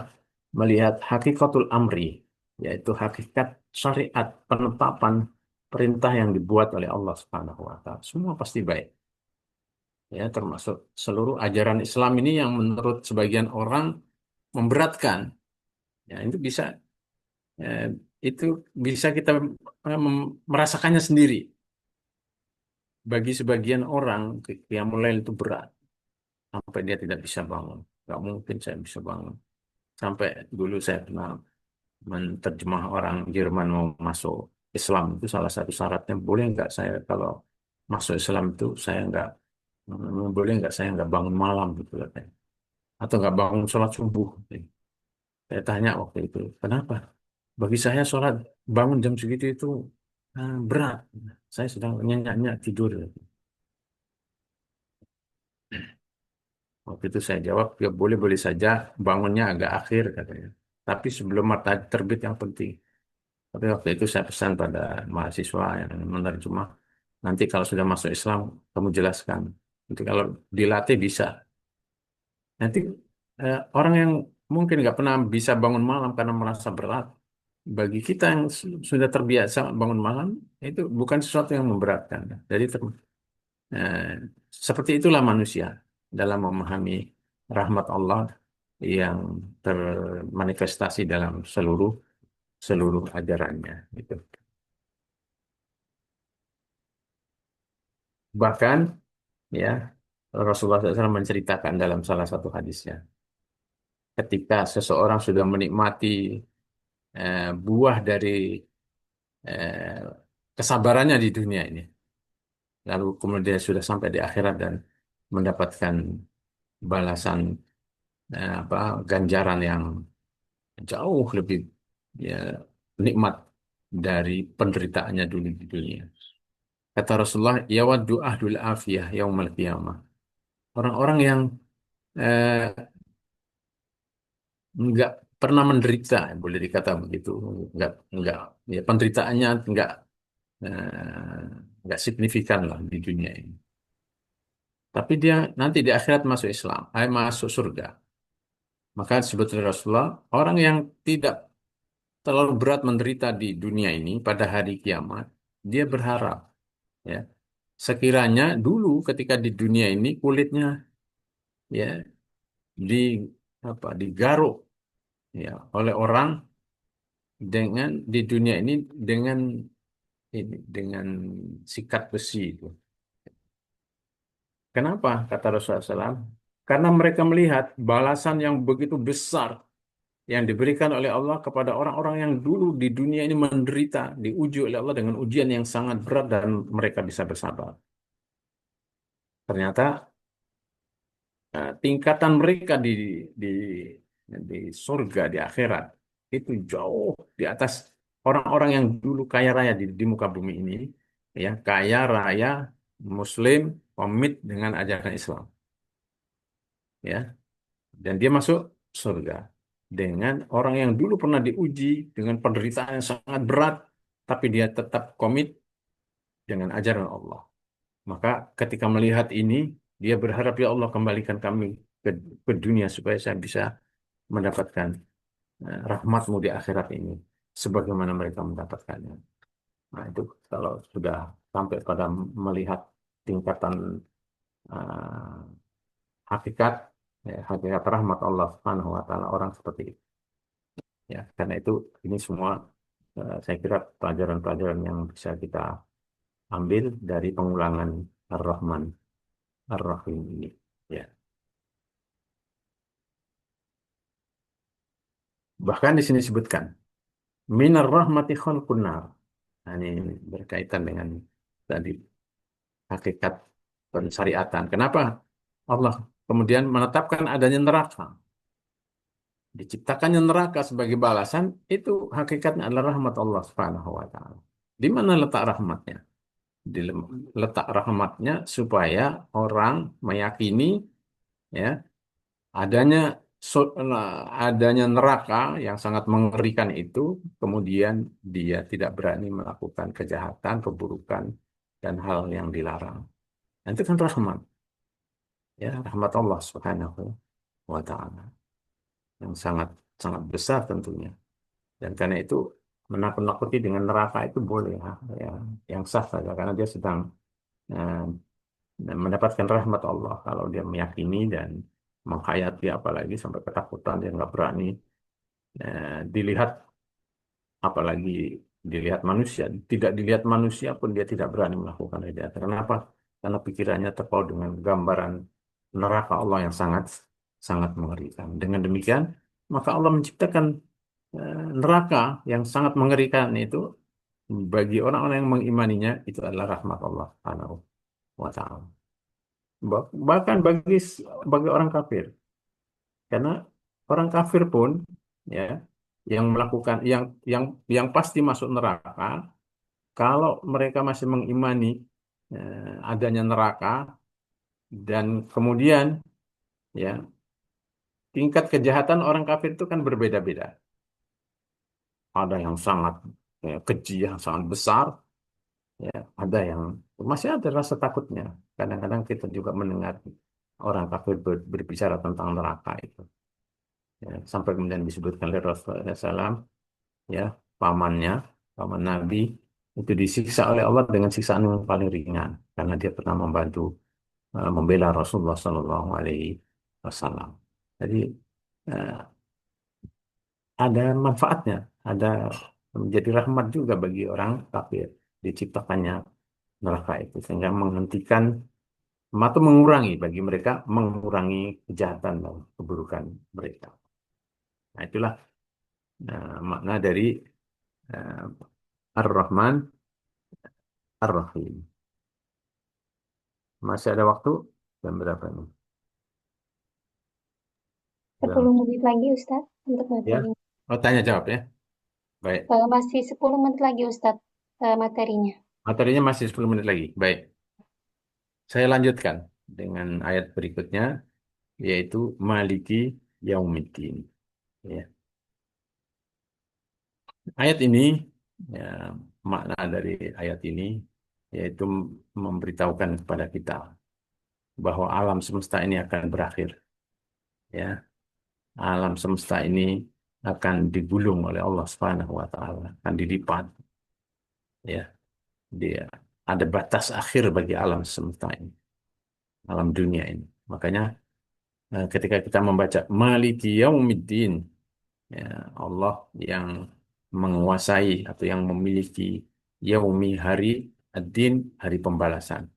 melihat hakikatul amri, yaitu hakikat syariat, penetapan perintah yang dibuat oleh Allah Subhanahu wa Ta'ala, semua pasti baik. Ya, termasuk seluruh ajaran Islam ini yang menurut sebagian orang memberatkan. Ya, eh, itu bisa kita merasakannya sendiri. Bagi sebagian orang, qiyamul lail itu berat. Sampai dia tidak bisa bangun. Nggak mungkin saya bisa bangun. Sampai dulu saya pernah menerjemah orang Jerman mau masuk Islam, itu salah satu syaratnya, boleh nggak saya kalau masuk Islam itu saya nggak, boleh nggak saya nggak bangun malam gitu katanya. Atau nggak bangun sholat subuh. Saya tanya waktu itu, kenapa? Bagi saya sholat bangun jam segitu itu berat. Saya sedang nyenyak-nyenyak tidur. Waktu itu saya jawab, ya boleh-boleh saja bangunnya agak akhir katanya. Tapi sebelum matahari terbit yang penting. Tapi waktu itu saya pesan pada mahasiswa yang menerjemah, nanti kalau sudah masuk Islam, kamu jelaskan. Nanti kalau dilatih bisa. Nanti orang yang mungkin nggak pernah bisa bangun malam karena merasa berat, bagi kita yang sudah terbiasa bangun malam, itu bukan sesuatu yang memberatkan. Jadi eh, seperti itulah manusia dalam memahami rahmat Allah yang termanifestasi dalam seluruh seluruh ajarannya. Gitu. Bahkan ya Rasulullah SAW menceritakan dalam salah satu hadisnya, ketika seseorang sudah menikmati buah dari eh, kesabarannya di dunia ini, lalu kemudian sudah sampai di akhirat dan mendapatkan balasan apa ganjaran yang jauh lebih ya, nikmat dari penderitaannya dulu di dunia. Kata Rasulullah, yawaddu ahlul afiyah yaumal qiyamah. Orang-orang yang eh, nggak pernah menderita, boleh dikata begitu, nggak ya penderitaannya eh, nggak signifikan lah di dunia ini. Tapi dia nanti di akhirat masuk Islam, masuk surga. Maka sebetulnya Rasulullah, orang yang tidak terlalu berat menderita di dunia ini pada hari kiamat, dia berharap ya sekiranya dulu ketika di dunia ini kulitnya ya di digaruk ya oleh orang dengan di dunia ini dengan dengan sikat besi itu. Kenapa? Kata Rasulullah SAW. Karena mereka melihat balasan yang begitu besar yang diberikan oleh Allah kepada orang-orang yang dulu di dunia ini menderita, diuji oleh Allah dengan ujian yang sangat berat dan mereka bisa bersabar. Ternyata tingkatan mereka di di surga di akhirat itu jauh di atas orang-orang yang dulu kaya raya di muka bumi ini, ya kaya raya Muslim komit dengan ajaran Islam, ya dan dia masuk surga dengan orang yang dulu pernah diuji dengan penderitaan yang sangat berat, tapi dia tetap komit dengan ajaran Allah. Maka ketika melihat ini, dia berharap ya Allah kembalikan kami ke, ke dunia supaya saya bisa mendapatkan rahmatmu di akhirat ini sebagaimana mereka mendapatkannya. Nah itu kalau sudah sampai pada melihat tingkatan uh, hakikat hakikat rahmat Allah Subhanahu wa taala orang seperti itu. Ya, karena itu ini semua saya kira pelajaran-pelajaran yang bisa kita ambil dari pengulangan Ar-Rahman Ar-Rahim ini. Ya. Bahkan di sini disebutkan minar rahmati khalqun nar. Nah, ini berkaitan dengan tadi hakikat pensyariatan. Kenapa Allah kemudian menetapkan adanya neraka? Diciptakannya neraka sebagai balasan itu hakikatnya adalah rahmat Allah Subhanahu wa taala. Di mana letak rahmatnya? Di letak rahmatnya supaya orang meyakini ya adanya adanya neraka yang sangat mengerikan itu, kemudian dia tidak berani melakukan kejahatan, keburukan, dan hal yang dilarang. Dan itu kan rahmat, ya rahmat Allah Subhanahu wa Ta'ala yang sangat sangat besar tentunya. Dan karena itu menakut-nakuti dengan neraka itu boleh, ya, yang sah saja karena dia sedang eh, mendapatkan rahmat Allah kalau dia meyakini dan menghayati apalagi sampai ketakutan dia nggak berani dilihat apalagi dilihat manusia tidak dilihat manusia pun dia tidak berani melakukan kejahatan. Kenapa? Karena pikirannya terpaut dengan gambaran neraka Allah yang sangat sangat mengerikan. Dengan demikian maka Allah menciptakan neraka yang sangat mengerikan itu bagi orang-orang yang mengimaninya itu adalah rahmat Allah Subhanahu wa taala. Bahkan bagi orang kafir. Karena orang kafir pun ya yang melakukan yang pasti masuk neraka kalau mereka masih mengimani adanya neraka dan kemudian ya, tingkat kejahatan orang kafir itu kan berbeda-beda. Ada yang sangat keji, yang sangat besar, ya, ada yang masih ada rasa takutnya. Kadang-kadang kita juga mendengar orang kafir berbicara tentang neraka itu. Ya, sampai kemudian disebutkan oleh Rasulullah SAW, ya, pamannya, paman Nabi, itu disiksa oleh Allah dengan siksaan yang paling ringan. Karena dia pernah membantu membela Rasulullah SAW. Jadi eh, ada manfaatnya, ada menjadi rahmat juga bagi orang kafir diciptakannya neraka itu sehingga menghentikan atau mengurangi bagi mereka mengurangi kejahatan dan keburukan mereka. Nah, itulah makna dari eh, Ar-Rahman Ar-Rahim. Masih ada waktu? Jam berapa ini? Jam, 10 menit lagi Ustadz untuk ya. materinya. Oh, tanya jawab ya. Baik. Masih 10 menit lagi Ustadz materinya. Materinya masih 10 menit lagi. Baik. Saya lanjutkan dengan ayat berikutnya yaitu Maliki Yaumiddin. Ya. Ayat ini, ya, makna dari ayat ini yaitu memberitahukan kepada kita bahwa alam semesta ini akan berakhir. Ya, alam semesta ini akan digulung oleh Allah Subhanahu wa taala, akan dilipat. Ya, dia ada batas akhir bagi alam semesta ini, alam dunia ini. Makanya ketika kita membaca Maliki Yaumiddin, ya, Allah yang menguasai atau yang memiliki yaumi hari ad-din, hari pembalasan,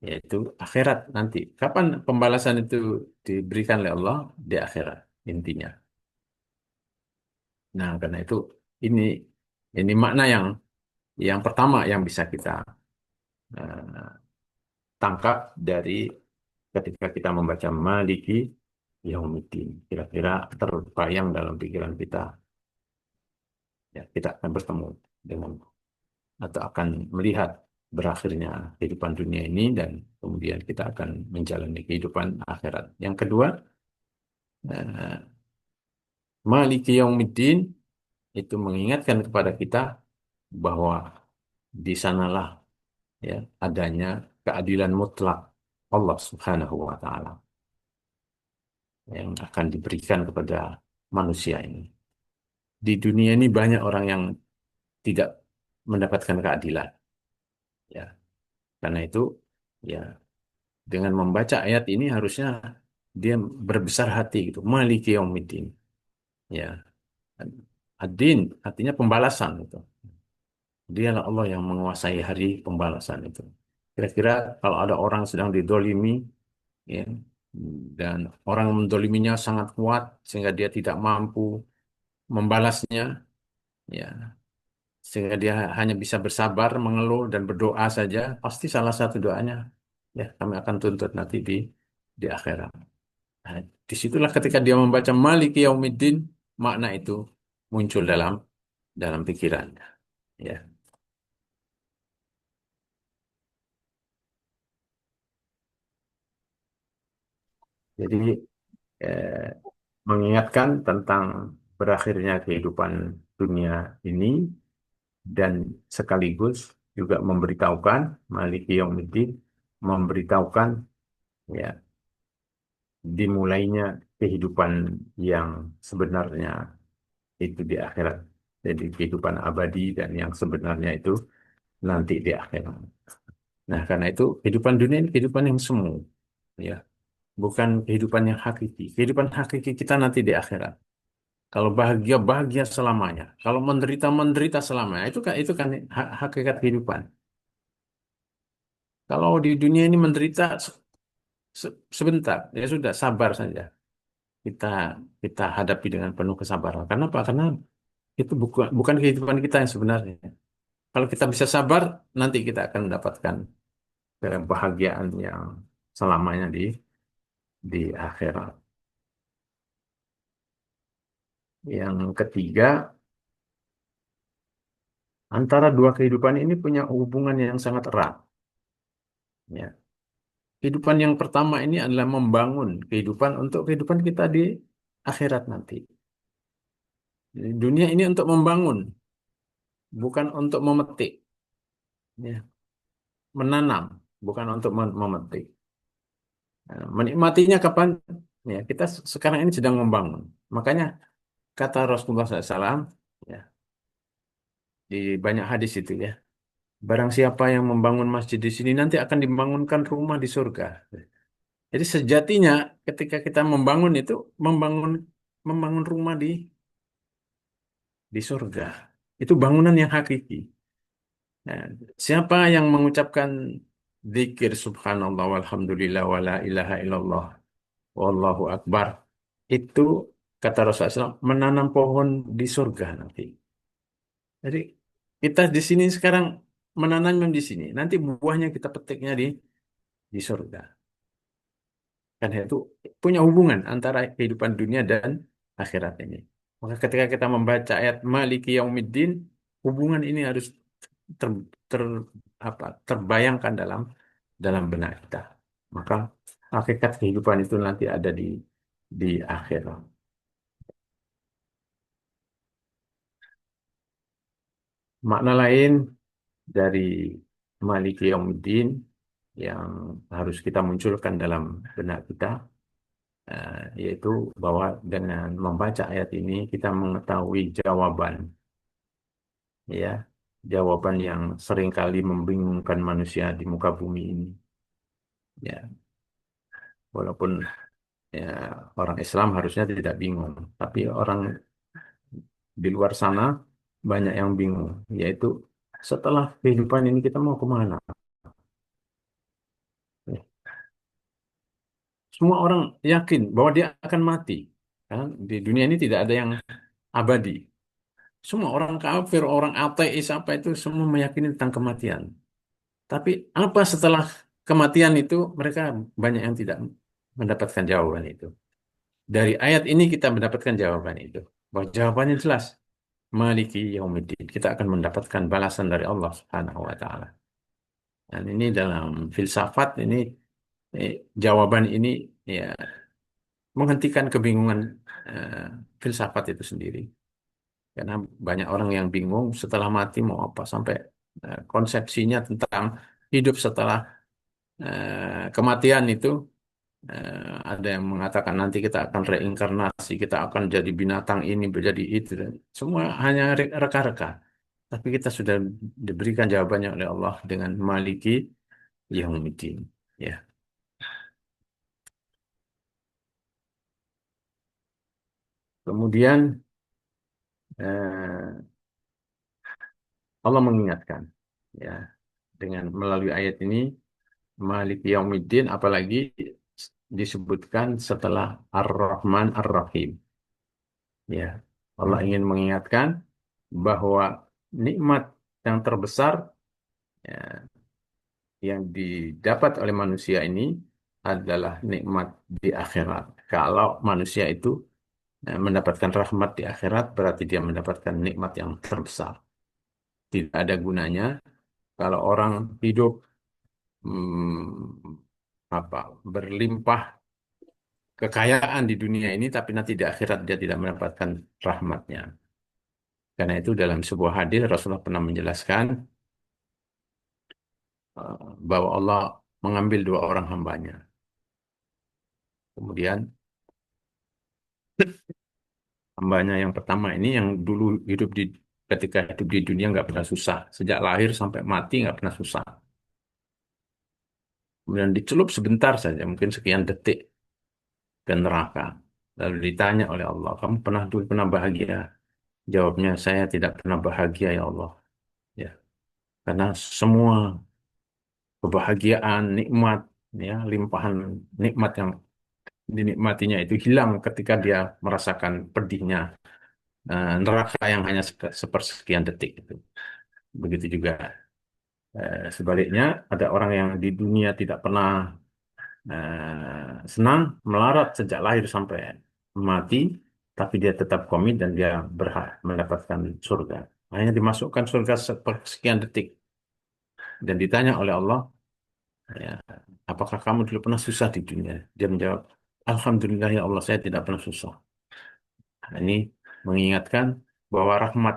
yaitu akhirat nanti. Kapan pembalasan itu diberikan oleh Allah? Di akhirat intinya. Nah, karena itu ini makna yang pertama yang bisa kita eh, tangkap dari ketika kita membaca Maliki Yaumiddin. Kira-kira terbayang dalam pikiran kita, ya, kita akan bertemu dengan atau akan melihat berakhirnya kehidupan dunia ini dan kemudian kita akan menjalani kehidupan akhirat. Yang kedua, eh, Maliki Yaumiddin itu mengingatkan kepada kita bahwa di sanalah, ya, adanya keadilan mutlak Allah Subhanahu wa taala yang akan diberikan kepada manusia ini. Di dunia ini banyak orang yang tidak mendapatkan keadilan, ya. Karena itu, ya, dengan membaca ayat ini harusnya dia berbesar hati gitu. Maliki yaumiddin. Ya. Ad-din artinya pembalasan itu. Dialah Allah yang menguasai hari pembalasan itu. Kira-kira kalau ada orang sedang didolimi, ya, dan orang mendoliminya sangat kuat sehingga dia tidak mampu membalasnya, ya, sehingga dia hanya bisa bersabar, mengeluh dan berdoa saja, pasti salah satu doanya, ya, kami akan tuntut nanti di akhirat. Nah, disitulah ketika dia membaca Maliki Yaumiddin, makna itu muncul dalam pikirannya. Ya, jadi eh, mengingatkan tentang berakhirnya kehidupan dunia ini dan sekaligus juga memberitahukan Maliki Yaumiddin, memberitahukan, ya, dimulainya kehidupan yang sebenarnya itu di akhirat. Jadi kehidupan abadi dan yang sebenarnya itu nanti di akhirat. Nah, karena itu kehidupan dunia ini kehidupan yang semu, ya, bukan kehidupan yang hakiki. Kehidupan hakiki kita nanti di akhirat. Kalau bahagia bahagia selamanya, kalau menderita menderita selamanya. Itu kan hakikat kehidupan. Kalau di dunia ini menderita sebentar, ya sudah sabar saja. Kita kita hadapi dengan penuh kesabaran. Kenapa? Karena itu bukan kehidupan kita yang sebenarnya. Kalau kita bisa sabar, nanti kita akan mendapatkan kebahagiaan yang selamanya di akhirat. Yang ketiga, antara dua kehidupan ini punya hubungan yang sangat erat. Ya. kehidupan yang pertama ini adalah membangun kehidupan untuk kehidupan kita di akhirat nanti. Jadi, dunia ini untuk membangun, bukan untuk memetik, ya. Menanam, bukan untuk memetik. Nah, menikmatinya kapan? Ya, kita sekarang ini sedang membangun. Makanya kata Rasulullah SAW, ya, di banyak hadis itu ya, barang siapa yang membangun masjid di sini nanti akan dibangunkan rumah di surga. Jadi sejatinya ketika kita membangun itu membangun membangun rumah di surga. Itu bangunan yang hakiki. Nah, siapa yang mengucapkan zikir subhanallah walhamdulillah wala ilaha illallah wallahu akbar itu kata Rasulullah SAW, menanam pohon di surga nanti. Jadi kita di sini sekarang menanam di sini. Nanti buahnya kita petiknya di surga. Karena itu punya hubungan antara kehidupan dunia dan akhirat ini. Maka ketika kita membaca ayat Maliki Yaumiddin, hubungan ini harus ter, ter- terbayangkan dalam benak kita. Maka hakikat kehidupan itu nanti ada di akhirat. Makna lain dari Maliki Yaumiddin yang harus kita munculkan dalam benak kita, yaitu bahwa dengan membaca ayat ini kita mengetahui jawaban, ya, jawaban yang seringkali membingungkan manusia di muka bumi ini. Ya, walaupun ya, orang Islam harusnya tidak bingung, tapi orang di luar sana banyak yang bingung, yaitu setelah kehidupan ini kita mau kemana? Ya, semua orang yakin bahwa dia akan mati. Kan? Di dunia ini tidak ada yang abadi. Semua orang kafir, orang ateis, apa itu semua meyakini tentang kematian. Tapi apa setelah kematian itu mereka banyak yang tidak mendapatkan jawaban itu. Dari ayat ini kita mendapatkan jawaban itu. Bahwa jawabannya jelas. Maliki yaumiddin. Kita akan mendapatkan balasan dari Allah Subhanahu wa taala. Dan ini dalam filsafat ini jawaban ini ya menghentikan kebingungan eh, filsafat itu sendiri. Karena banyak orang yang bingung setelah mati mau apa sampai konsepsinya tentang hidup setelah kematian itu ada yang mengatakan nanti kita akan reinkarnasi, kita akan jadi binatang ini menjadi itu. Semua hanya reka-reka. Tapi kita sudah diberikan jawabannya oleh Allah dengan Maliki Yaumiddin. Ya. Kemudian eh, Allah mengingatkan ya dengan melalui ayat ini Malik Yaumiddin apalagi disebutkan setelah Ar-Rahman Ar-Rahim. Ya, Allah ingin mengingatkan bahwa nikmat yang terbesar ya, yang didapat oleh manusia ini adalah nikmat di akhirat. Kalau manusia itu mendapatkan rahmat di akhirat, berarti dia mendapatkan nikmat yang terbesar. Tidak ada gunanya kalau orang hidup apa berlimpah kekayaan di dunia ini, tapi nanti di akhirat dia tidak mendapatkan rahmatnya. Karena itu dalam sebuah hadis Rasulullah pernah menjelaskan bahwa Allah mengambil dua orang hambanya. Kemudian hambanya yang pertama ini yang dulu ketika hidup di dunia nggak pernah susah. Sejak lahir sampai mati nggak pernah susah. Kemudian dicelup sebentar saja, mungkin sekian detik ke neraka. Lalu ditanya oleh Allah, kamu pernah bahagia? Jawabnya, saya tidak pernah bahagia ya Allah. Ya, karena semua kebahagiaan, nikmat, ya, limpahan nikmat yang dinikmatinya itu hilang ketika dia merasakan pedihnya neraka yang hanya sepersekian detik itu. Begitu juga sebaliknya, ada orang yang di dunia tidak pernah senang, melarat sejak lahir sampai mati, tapi dia tetap komit dan dia berhak mendapatkan surga. Hanya dimasukkan surga sepersekian detik dan ditanya oleh Allah, ya, apakah kamu dulu pernah susah di dunia? Dia menjawab, Alhamdulillah ya Allah, saya tidak pernah susah. Nah, ini mengingatkan bahwa rahmat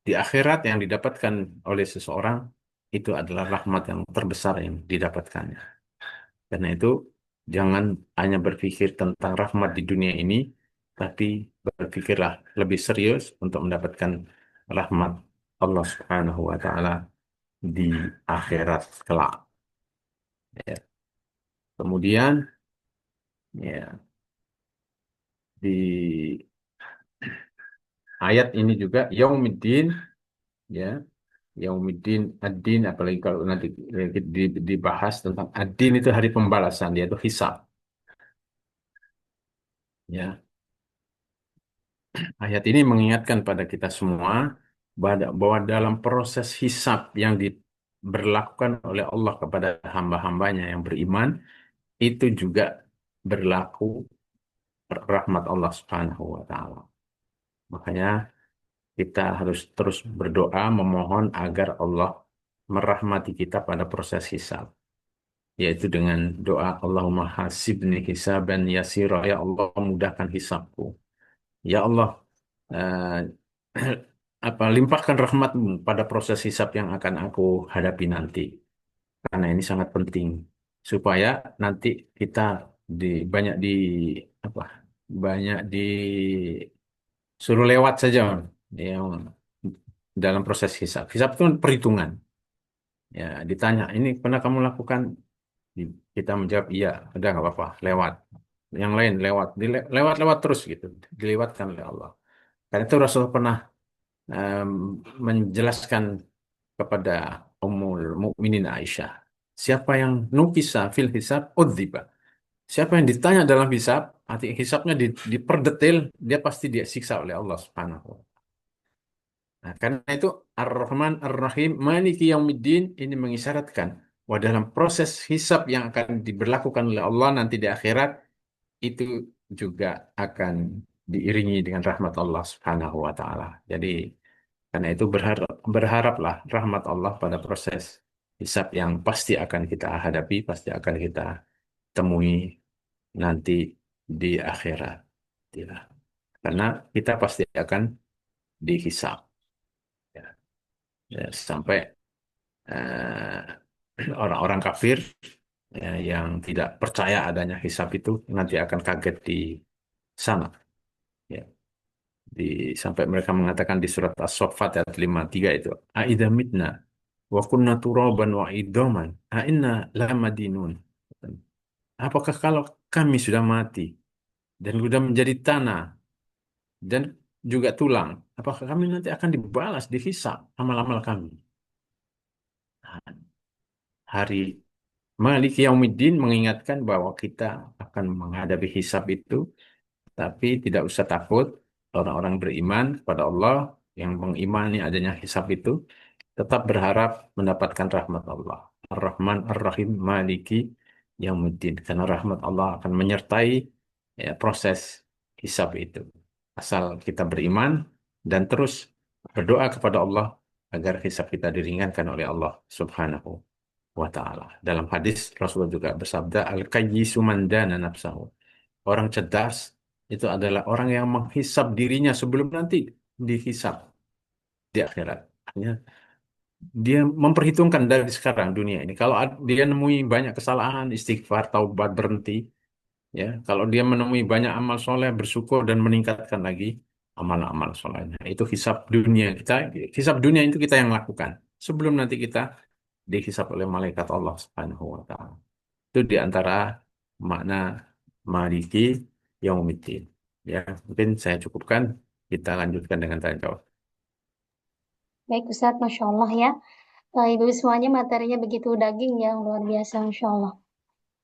di akhirat yang didapatkan oleh seseorang itu adalah rahmat yang terbesar yang didapatkannya. Karena itu jangan hanya berpikir tentang rahmat di dunia ini, tapi berpikirlah lebih serius untuk mendapatkan rahmat Allah Subhanahu wa taala di akhirat kelak. Ya. Kemudian ya di ayat ini juga Yaumiddin, ya, Yaumiddin ad-din, apalagi kalau nanti dibahas tentang ad-din itu hari pembalasan, yaitu hisab. Ya, ayat ini mengingatkan pada kita semua bahwa dalam proses hisab yang diberlakukan oleh Allah kepada hamba-hambanya yang beriman, itu juga berlaku rahmat Allah Subhanahu wa taala. Makanya kita harus terus berdoa memohon agar Allah merahmati kita pada proses hisab, yaitu dengan doa Allahumma hasibni hisaban yasira, ya Allah mudahkan hisabku. Ya Allah, limpahkan rahmatmu pada proses hisab yang akan aku hadapi nanti. Karena ini sangat penting supaya nanti kita di banyak di apa banyak disuruh lewat saja yang dalam proses hisab. Hisab itu kan perhitungan. Ya, ditanya ini pernah kamu lakukan? Kita menjawab iya, udah nggak apa-apa, lewat. Yang lain lewat, lewat terus gitu, dilewatkan oleh Allah. Karena itu Rasul pernah em, menjelaskan kepada Ummul Mukminin Aisyah, siapa yang nukisa fil hisab udziba. Siapa yang ditanya dalam hisab, arti hisabnya diperdetail, dia pasti dia siksa oleh Allah Subhanahu. Nah, karena itu Ar-Rahman Ar-Rahim Maliki Yaumiddin ini mengisyaratkan bahwa dalam proses hisab yang akan diberlakukan oleh Allah nanti di akhirat itu juga akan diiringi dengan rahmat Allah Subhanahu wa taala. Jadi karena itu berharaplah rahmat Allah pada proses hisab yang pasti akan kita hadapi, pasti akan kita temui nanti di akhirat. Ya. Karena kita pasti akan dihisab. Ya. Ya, sampai orang-orang kafir ya, yang tidak percaya adanya hisab itu nanti akan kaget di sana. Ya. Sampai mereka mengatakan di surat As-Saffat ayat 53 itu, Aidza mitna wa kunna turaban wa idoman, inna lamadinun. Apakah kalau kami sudah mati dan sudah menjadi tanah dan juga tulang, apakah kami nanti akan dibalas, dihisab amal-amal kami? Nah, hari Maliki Yaumiddin mengingatkan bahwa kita akan menghadapi hisab itu, tapi tidak usah takut. Orang-orang beriman kepada Allah yang mengimani adanya hisab itu tetap berharap mendapatkan rahmat Allah. Ar-Rahman Ar-Rahim Maliki Yaumiddin. Karena rahmat Allah akan menyertai ya, proses hisab itu. Asal kita beriman dan terus berdoa kepada Allah agar hisab kita diringankan oleh Allah Subhanahu wa ta'ala. Dalam hadis Rasulullah juga bersabda, Al-Qayyisu man dana nafsahu. Orang cerdas itu adalah orang yang menghisab dirinya sebelum nanti dihisab di akhirat. Artinya, dia memperhitungkan dari sekarang dunia ini. Kalau dia nemui banyak kesalahan, istighfar, taubat, berhenti. Ya, kalau dia menemui banyak amal soleh, bersyukur dan meningkatkan lagi amal-amal solehnya. Itu hisab dunia kita. Hisab dunia itu kita yang lakukan. Sebelum nanti kita dihisab oleh malaikat Allah Subhanahu wa taala. Itu di antara makna maliki yaumiddin. Ya, mungkin saya cukupkan. Kita lanjutkan dengan tanya jawab. Baik Ustadz, Masya Allah ya. Ibu semuanya materinya begitu daging ya, luar biasa Masya Allah.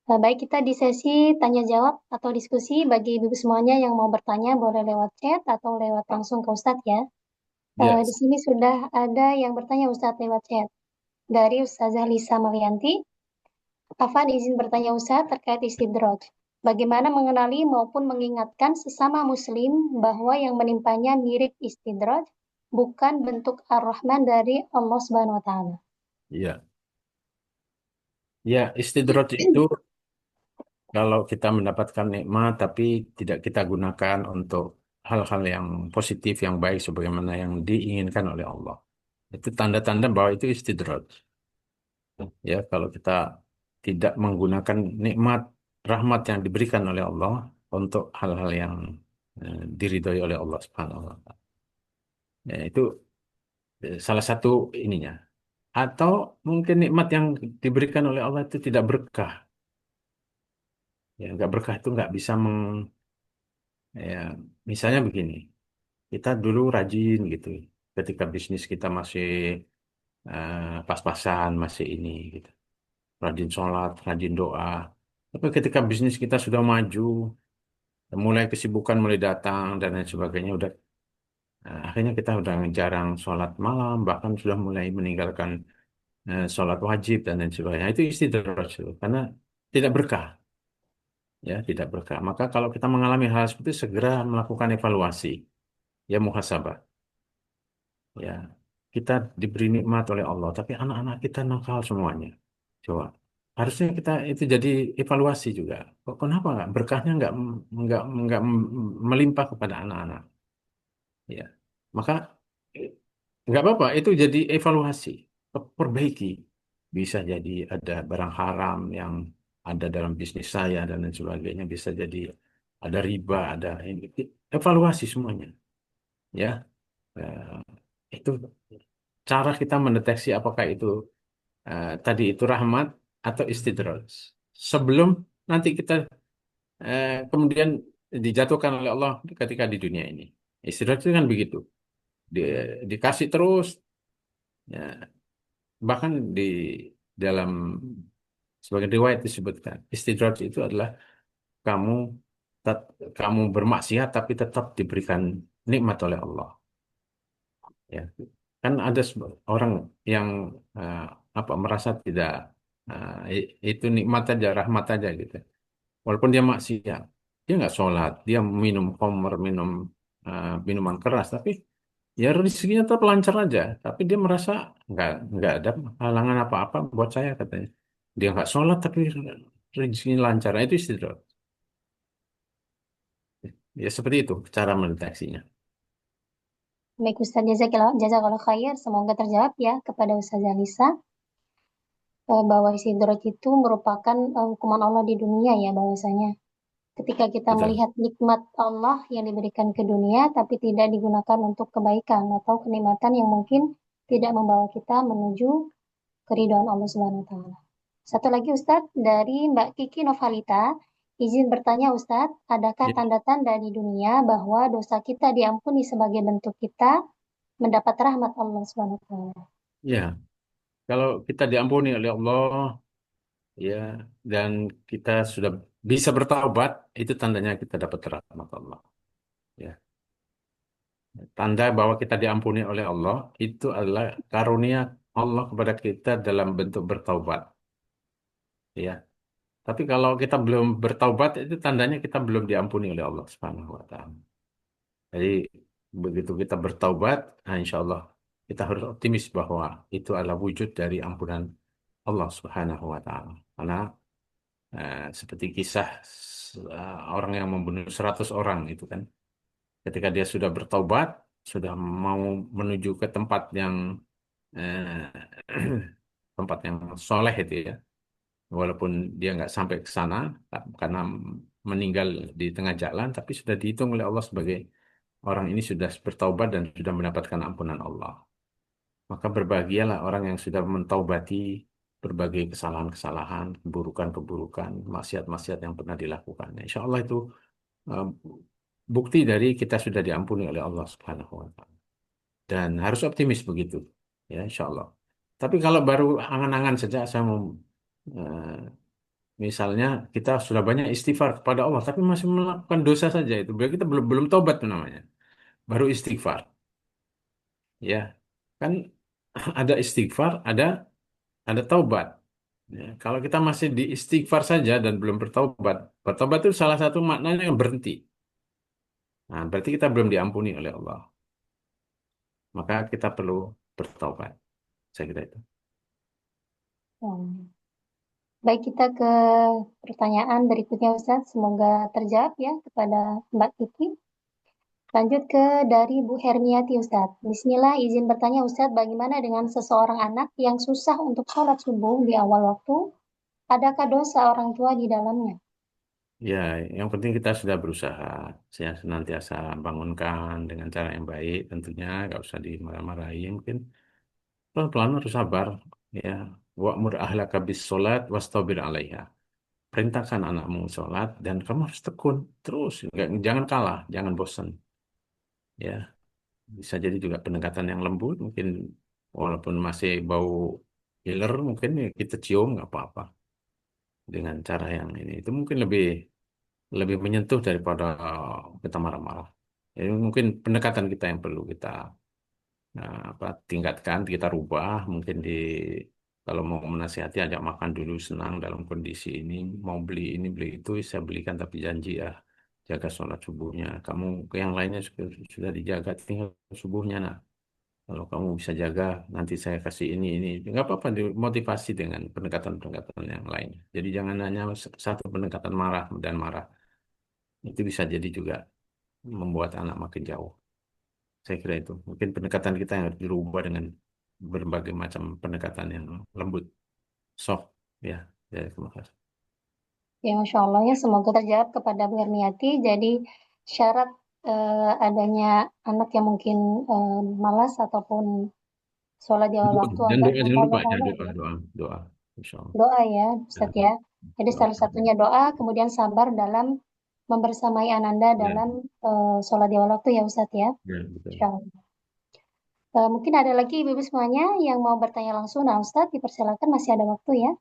Baik, kita di sesi tanya jawab atau diskusi. Bagi ibu semuanya yang mau bertanya boleh lewat chat atau lewat langsung ke Ustadz ya. Ya, Di sini sudah ada yang bertanya Ustadz lewat chat. Dari Ustazah Lisa Malianti, Afan izin bertanya Ustadz terkait istidraj. Bagaimana mengenali maupun mengingatkan sesama muslim bahwa yang menimpanya mirip istidraj, bukan bentuk ar-Rahman dari Allah Subhanahu wa taala. ya. Ya, istidraj itu kalau kita mendapatkan nikmat tapi tidak kita gunakan untuk hal-hal yang positif, yang baik sebagaimana yang diinginkan oleh Allah. Itu tanda-tanda bahwa itu istidraj. Ya, kalau kita tidak menggunakan nikmat rahmat yang diberikan oleh Allah untuk hal-hal yang diridhoi oleh Allah Subhanahu wa taala. Ya, itu salah satu ininya. Atau mungkin nikmat yang diberikan oleh Allah itu tidak berkah. Ya, nggak berkah itu nggak bisa ya, misalnya begini, kita dulu rajin gitu, ketika bisnis kita masih pas-pasan, masih ini gitu, rajin sholat, rajin doa. Tapi ketika bisnis kita sudah maju, mulai kesibukan mulai datang dan lain sebagainya, udah akhirnya kita udah jarang sholat malam, bahkan sudah mulai meninggalkan sholat wajib dan lain sebagainya. Itu istidraj itu, karena tidak berkah. Ya, tidak berkah. Maka kalau kita mengalami hal seperti itu, segera melakukan evaluasi, ya muhasabah. Ya, kita diberi nikmat oleh Allah, tapi anak-anak kita nakal semuanya. Coba, harusnya kita itu jadi evaluasi juga. Kok kenapa nggak berkahnya nggak melimpah kepada anak-anak? Ya, maka eh, nggak apa-apa. Itu jadi evaluasi, perbaiki. Bisa jadi ada barang haram yang ada dalam bisnis saya dan lain sebagainya. Bisa jadi ada riba, ada ini. Evaluasi semuanya. Ya, Eh, itu cara kita mendeteksi apakah itu tadi itu rahmat atau istidraj. Sebelum nanti kita kemudian dijatuhkan oleh Allah ketika di dunia ini. Istidraj itu kan begitu. Dikasih terus, ya, bahkan di dalam sebagai riwayat disebutkan istidraj itu adalah kamu kamu bermaksiat tapi tetap diberikan nikmat oleh Allah. Ya, kan ada orang yang eh, apa merasa tidak itu nikmat aja, rahmat aja gitu. Walaupun dia maksiat, dia nggak sholat, dia minum khamr, minum minuman keras, tapi ya rezekinya tetap lancar aja. Tapi dia merasa nggak ada halangan apa-apa buat saya katanya. Dia nggak sholat tapi rezekinya lancar. Nah, itu istidraj. Ya seperti itu cara mendeteksinya. Baik Ustaz, jazakallah khair. Semoga terjawab ya kepada Ustazah Lisa, bahwa istidraj itu merupakan hukuman Allah di dunia ya bahwasanya. Ketika kita Betul. melihat nikmat Allah yang diberikan ke dunia, tapi tidak digunakan untuk kebaikan atau kenikmatan yang mungkin tidak membawa kita menuju keridhaan Allah Subhanahu wa Ta'ala. Satu lagi Ustadz, dari Mbak Kiki Novalita, izin bertanya Ustadz, adakah Ya, tanda-tanda di dunia bahwa dosa kita diampuni sebagai bentuk kita mendapat rahmat Allah Subhanahu wa Ta'ala? ya. Kalau kita diampuni oleh Allah, ya, dan kita sudah bisa bertaubat, itu tandanya kita dapat rahmat Allah. Ya, tanda bahwa kita diampuni oleh Allah itu adalah karunia Allah kepada kita dalam bentuk bertaubat. Ya, tapi kalau kita belum bertaubat, itu tandanya kita belum diampuni oleh Allah Subhanahu Wa Taala. Jadi begitu kita bertaubat, nah, insya Allah kita harus optimis bahwa itu adalah wujud dari ampunan Allah Subhanahu Wa Taala. Karena seperti kisah orang yang membunuh 100 orang itu kan. Ketika dia sudah bertaubat, sudah mau menuju ke tempat yang tempat yang soleh itu ya. Walaupun dia nggak sampai ke sana karena meninggal di tengah jalan, tapi sudah dihitung oleh Allah sebagai orang ini sudah bertaubat dan sudah mendapatkan ampunan Allah. Maka berbahagialah orang yang sudah mentaubati berbagai kesalahan-kesalahan, keburukan-keburukan, maksiat-maksiat yang pernah dilakukan. Insya Allah itu eh, bukti dari kita sudah diampuni oleh Allah Subhanahu wa taala. Dan harus optimis begitu. Ya, insya Allah. Tapi kalau baru angan-angan saja saya mau eh, misalnya kita sudah banyak istighfar kepada Allah tapi masih melakukan dosa saja itu berarti kita belum belum taubat tuh namanya. Baru istighfar. Ya. Kan ada istighfar, ada taubat. Ya, kalau kita masih di istighfar saja dan belum bertaubat, bertaubat itu salah satu maknanya yang berhenti. Nah, berarti kita belum diampuni oleh Allah. Maka kita perlu bertaubat. Saya kira itu. Hmm. Baik, kita ke pertanyaan berikutnya Ustadz. Semoga terjawab ya kepada Mbak Kiki. Lanjut ke dari Bu Hermiati Ustadz. Bismillah, izin bertanya Ustadz, bagaimana dengan seseorang anak yang susah untuk sholat subuh di awal waktu? Adakah dosa orang tua di dalamnya? Ya, yang penting kita sudah berusaha. Saya senantiasa bangunkan dengan cara yang baik, tentunya nggak usah dimarah-marahin. Mungkin pelan-pelan harus sabar. Ya, wa'mur ahlaka bis sholat wastabir 'alaiha. Perintahkan anakmu sholat dan kamu harus tekun terus. Jangan kalah, jangan bosan. Ya, bisa jadi juga pendekatan yang lembut, mungkin walaupun masih bau iler, mungkin ya kita cium nggak apa-apa dengan cara yang ini. Itu mungkin lebih lebih menyentuh daripada kita marah-marah. Jadi mungkin pendekatan kita yang perlu kita apa tingkatkan, kita rubah. Mungkin kalau mau menasihati ajak makan dulu senang dalam kondisi ini, mau beli ini beli itu saya belikan tapi janji ya jaga sholat subuhnya. Kamu yang lainnya sudah dijaga tinggal subuhnya nah. Kalau kamu bisa jaga, nanti saya kasih ini. Nggak apa-apa, dimotivasi dengan pendekatan-pendekatan yang lain. Jadi jangan hanya satu pendekatan marah dan marah. Itu bisa jadi juga membuat anak makin jauh. Saya kira itu. Mungkin pendekatan kita yang harus dirubah dengan berbagai macam pendekatan yang lembut, soft. Ya, ya, terima kasih. Ya, Masya Allah ya, semoga terjawab kepada Bu Hermiati. Jadi syarat adanya anak yang mungkin malas ataupun sholat di awal Doa. waktu Dan agak doa jangan lupa ya, mengkolok-kolok doa, ya. doa, doa. Insya Allah. Doa ya, Ya, Ustadz ya. Jadi doa. salah satunya doa, kemudian sabar dalam membersamai ananda Ya, dalam sholat di awal waktu ya Ustadz ya. ya, betul. Insya Allah. Mungkin ada lagi ibu-ibu semuanya yang mau bertanya langsung. Nah Ustadz, dipersilakan masih ada waktu ya.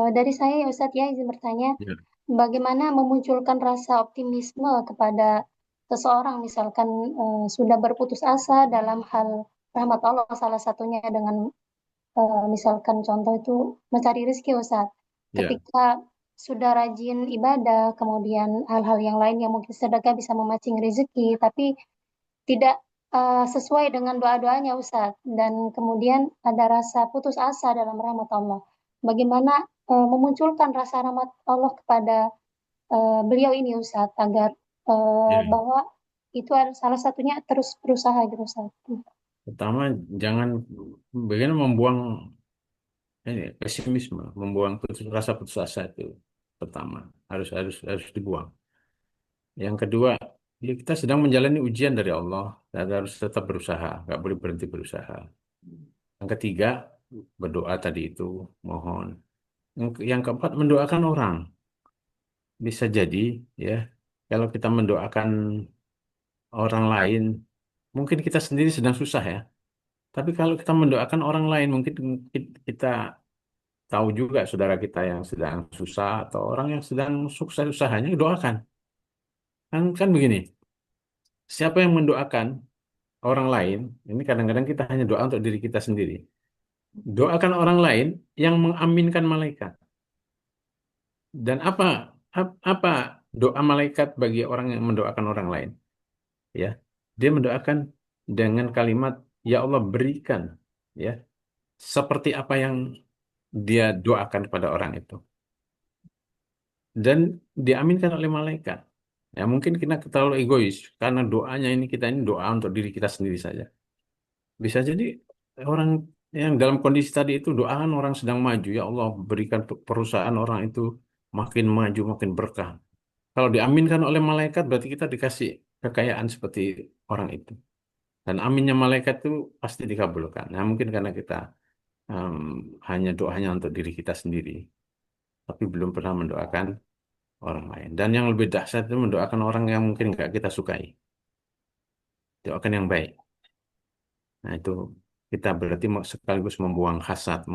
Dari saya ya Ustadz ya, izin bertanya. Ya, Bagaimana memunculkan rasa optimisme kepada seseorang misalkan sudah berputus asa dalam hal rahmat Allah salah satunya dengan misalkan contoh itu mencari rezeki Ustaz. ya, Ketika sudah rajin ibadah, kemudian hal-hal yang lain yang mungkin sedekah bisa memancing rezeki, tapi tidak sesuai dengan doa-doanya Ustaz. Dan kemudian ada rasa putus asa dalam rahmat Allah. Bagaimana memunculkan rasa rahmat Allah kepada beliau ini Ustaz agar ya. bahwa itu adalah salah satunya terus berusaha gitu Ustaz. Pertama, jangan bagaimana membuang ini pesimisme, membuang rasa putus asa itu pertama harus dibuang. Yang kedua, ya kita sedang menjalani ujian dari Allah dan harus tetap berusaha, nggak boleh berhenti berusaha. Yang ketiga, berdoa tadi itu, mohon. Yang keempat, mendoakan orang. Bisa jadi, ya, kalau kita mendoakan orang lain, mungkin kita sendiri sedang susah ya. Tapi kalau kita mendoakan orang lain, mungkin kita tahu juga saudara kita yang sedang susah atau orang yang sedang sukses usahanya, doakan. Kan begini, siapa yang mendoakan orang lain, ini kadang-kadang kita hanya doa untuk diri kita sendiri. Doakan orang lain yang mengaminkan malaikat. Dan apa doa malaikat bagi orang yang mendoakan orang lain? Ya, dia mendoakan dengan kalimat, Ya Allah berikan, ya, seperti apa yang dia doakan kepada orang itu. Dan diaminkan oleh malaikat. Ya, mungkin kita terlalu egois karena doanya kita ini doa untuk diri kita sendiri saja. Bisa jadi orang yang dalam kondisi tadi itu doakan orang sedang maju, ya Allah berikan perusahaan orang itu makin maju, makin berkah. Kalau diaminkan oleh malaikat berarti kita dikasih kekayaan seperti orang itu. Dan aminnya malaikat itu pasti dikabulkan. Nah, mungkin karena kita em, hanya doanya untuk diri kita sendiri, tapi belum pernah mendoakan orang lain. Dan yang lebih dahsyat itu mendoakan orang yang mungkin nggak kita sukai. Doakan yang baik. Nah, itu kita berarti sekaligus membuang hasad,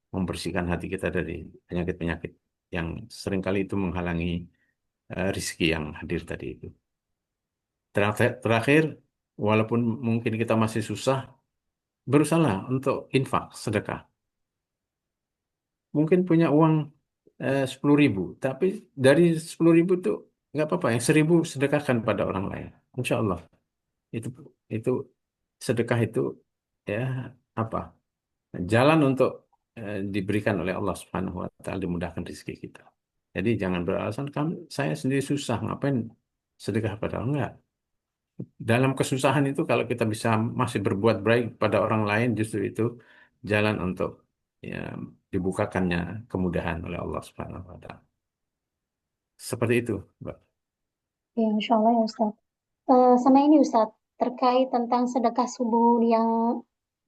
membersihkan hati kita dari penyakit-penyakit yang seringkali itu menghalangi rizki yang hadir tadi itu. Terakhir, walaupun mungkin kita masih susah, berusaha untuk infak, sedekah. Mungkin punya uang 10.000, tapi dari 10.000 itu nggak apa-apa, yang 1.000 sedekahkan pada orang lain. Insya Allah, itu itu sedekah itu ya apa jalan untuk diberikan oleh Allah Subhanahu wa taala, dimudahkan rezeki kita. Jadi jangan beralasan kami saya sendiri susah ngapain sedekah, padahal enggak. Dalam kesusahan itu kalau kita bisa masih berbuat baik pada orang lain, justru itu jalan untuk ya, dibukakannya kemudahan oleh Allah Subhanahu wa taala. Seperti itu, Mbak. Ya, Masya Allah ya Ustaz. Sama ini Ustaz, terkait tentang sedekah subuh yang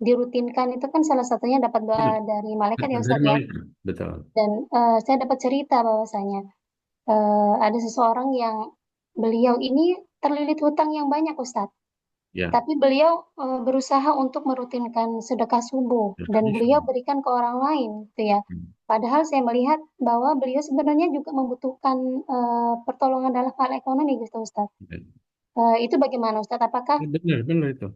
dirutinkan itu kan salah satunya dapat doa Hmm. dari malaikat ya Dari Ustaz ya. malaikat, betul. Dan saya dapat cerita bahwasanya ada seseorang yang beliau ini terlilit hutang yang banyak Ustaz. Ya, Tapi beliau berusaha untuk merutinkan sedekah subuh dan beliau berikan ke orang lain, gitu ya. Padahal saya melihat bahwa beliau sebenarnya juga membutuhkan pertolongan dalam hal ekonomi, gitu Ustaz. Itu bagaimana Ustaz? Apakah benar, benar itu.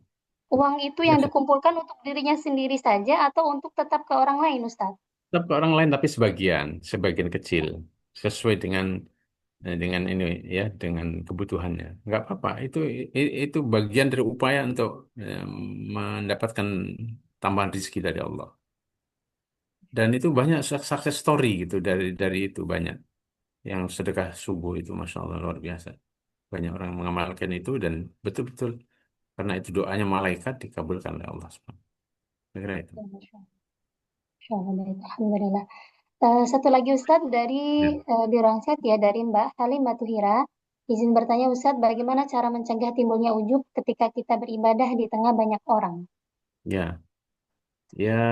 uang itu yang dikumpulkan untuk dirinya sendiri saja atau untuk tetap ke orang lain, Ustaz? Tetap ke orang lain tapi sebagian, sebagian kecil, sesuai dengan ini ya, dengan kebutuhannya. Nggak apa-apa, itu bagian dari upaya untuk eh, mendapatkan tambahan rezeki dari Allah. Dan itu banyak success story gitu dari itu banyak yang sedekah subuh itu, masya Allah luar biasa. Banyak orang mengamalkan itu dan betul-betul karena itu doanya malaikat dikabulkan oleh Allah Subhanahu. Saya kira itu. Ya, Masya Allah. Masya Allah, baik. Alhamdulillah. Satu lagi Ustadz dari Ya. di ruang chat ya dari Mbak Halim Batuhira. Izin bertanya Ustadz, bagaimana cara mencegah timbulnya ujub ketika kita beribadah di tengah banyak orang? Ya, ya,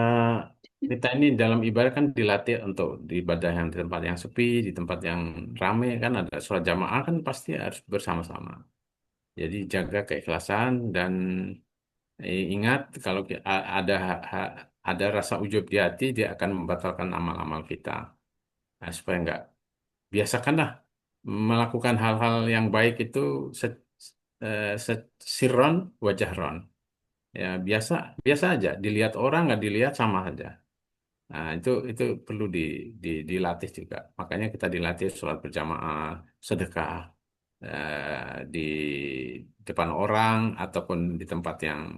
kita ini dalam ibadah kan dilatih untuk di ibadah yang di tempat yang sepi, di tempat yang ramai kan ada sholat jamaah kan pasti harus bersama-sama. Jadi jaga keikhlasan dan ingat kalau ada rasa ujub di hati dia akan membatalkan amal-amal kita. Nah, supaya enggak biasakanlah melakukan hal-hal yang baik itu sirron wajah ron. Ya biasa biasa aja dilihat orang nggak dilihat sama saja. Nah, itu perlu dilatih juga. Makanya kita dilatih sholat berjamaah, sedekah di depan orang ataupun di tempat yang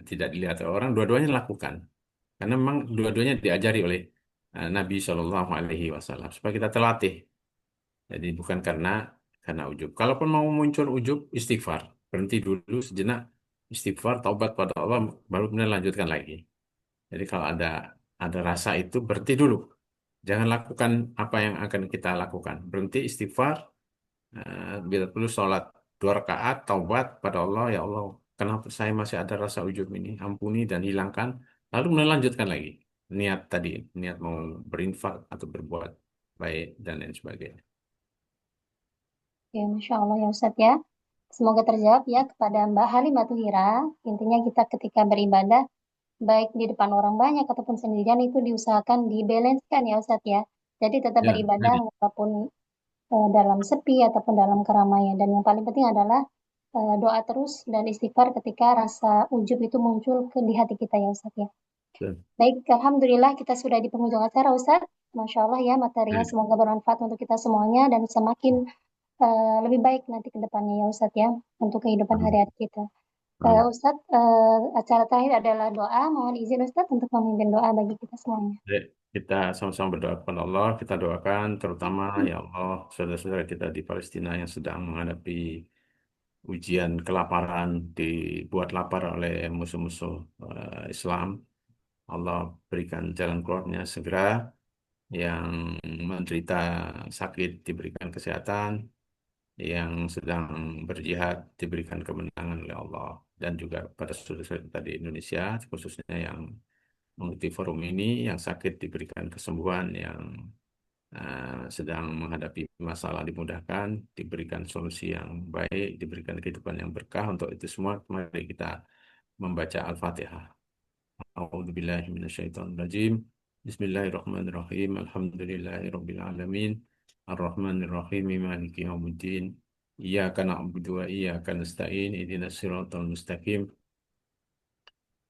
tidak dilihat oleh orang, dua-duanya lakukan. Karena memang dua-duanya diajari oleh Nabi Shallallahu Alaihi Wasallam supaya kita terlatih. Jadi bukan karena ujub. Kalaupun mau muncul ujub, istighfar, berhenti dulu sejenak, istighfar, taubat pada Allah, baru kemudian lanjutkan lagi. Jadi kalau ada rasa itu berhenti dulu. Jangan lakukan apa yang akan kita lakukan. Berhenti istighfar, bila perlu sholat 2 rakaat, taubat pada Allah, ya Allah, kenapa saya masih ada rasa ujub ini? Ampuni dan hilangkan. Lalu melanjutkan lagi. Niat tadi, niat mau berinfak atau berbuat baik dan lain sebagainya. Ya, Masya Allah ya Ustadz ya. Semoga terjawab ya kepada Mbak Halim Batuhira. Intinya kita ketika beribadah, baik di depan orang banyak ataupun sendirian itu diusahakan dibalancekan ya Ustadz ya. Jadi tetap Ya, beribadah tadi. walaupun dalam sepi ataupun dalam keramaian. Dan yang paling penting adalah doa terus dan istighfar ketika rasa ujub itu muncul di hati kita ya Ustaz ya. Ya, Baik, Alhamdulillah kita sudah di penghujung acara Ustaz. Masya Allah ya materinya baik. semoga bermanfaat untuk kita semuanya dan semakin lebih baik nanti ke depannya ya Ustaz ya untuk kehidupan Amin. hari-hari kita. Amin. Ustaz, acara terakhir adalah doa. Mohon izin Ustaz untuk memimpin doa bagi kita semuanya. Baik. Kita sama-sama berdoa kepada Allah. Kita doakan terutama ya Allah saudara-saudara kita di Palestina yang sedang menghadapi ujian kelaparan, dibuat lapar oleh musuh-musuh Islam. Allah berikan jalan keluarnya segera. Yang menderita sakit diberikan kesehatan, yang sedang berjihad diberikan kemenangan oleh Allah. Dan juga pada saudara-saudara kita di Indonesia, khususnya yang mengikuti forum ini, yang sakit diberikan kesembuhan, yang sedang menghadapi masalah dimudahkan, diberikan solusi yang baik, diberikan kehidupan yang berkah. Untuk itu semua, mari kita membaca Al-Fatihah. A'udzubillahi minasyaitonirrajim. Bismillahirrahmanirrahim. Alhamdulillahirabbil alamin. Arrahmanirrahim. Maliki yaumiddin. Iyyaka na'budu wa iyyaka nasta'in. Ihdinas siratal mustaqim.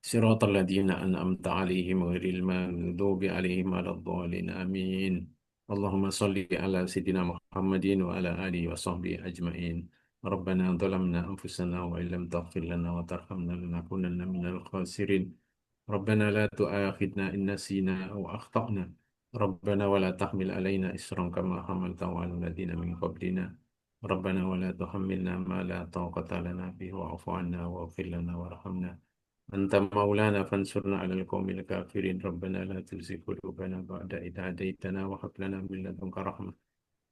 صراط الذين أنعمت عليهم غير المغضوب عليهم ولا الضالين آمين اللهم صل على سيدنا محمد وعلى آله وصحبه أجمعين ربنا ظلمنا أنفسنا وإن لم تغفر لنا وترحمنا لنكونن من الخاسرين ربنا لا تؤاخذنا إن نسينا أو أخطأنا ربنا ولا تحمل علينا إصرا كما حملته على الذين من قبلنا ربنا ولا تحملنا ما لا طاقة لنا به واعف عنا واغفر لنا وارحمنا أنت مولانا فانصرنا على القوم الكافرين ربنا لا تزغ قلوبنا بعد إذ هديتنا وهب لنا من لدنك رحمة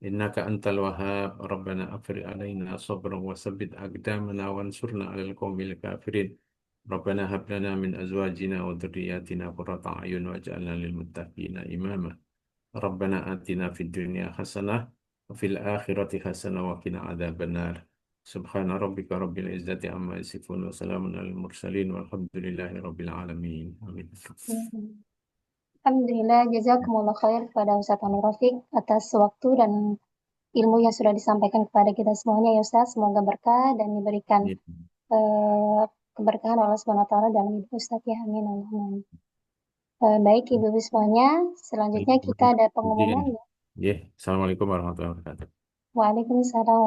إنك أنت الوهاب ربنا أفرغ علينا صبرا وثبت أقدامنا وانصرنا على القوم الكافرين ربنا هب لنا من أزواجنا وذرياتنا قرة أعين واجعلنا للمتقين إماما ربنا آتنا في الدنيا حسنة وفي الآخرة حسنة وقنا عذاب النار سبحان ربك رب العزة عما يصفون وسلام على المرسلين والحمد لله رب العالمين آمين. Alhamdulillah, jazakumullah khair kepada Ustadz Anur Rafiq atas waktu dan ilmu yang sudah disampaikan kepada kita semuanya ya Ustadz. Semoga berkah dan diberikan Ya. eh, keberkahan Allah Subhanahu wa taala dalam hidup Ustadz ya. Amin. Allahumma amin. Baik Ibu-ibu semuanya, selanjutnya kita ada Iya. pengumuman ya. Ya. Assalamualaikum warahmatullahi wabarakatuh. Waalaikumsalam.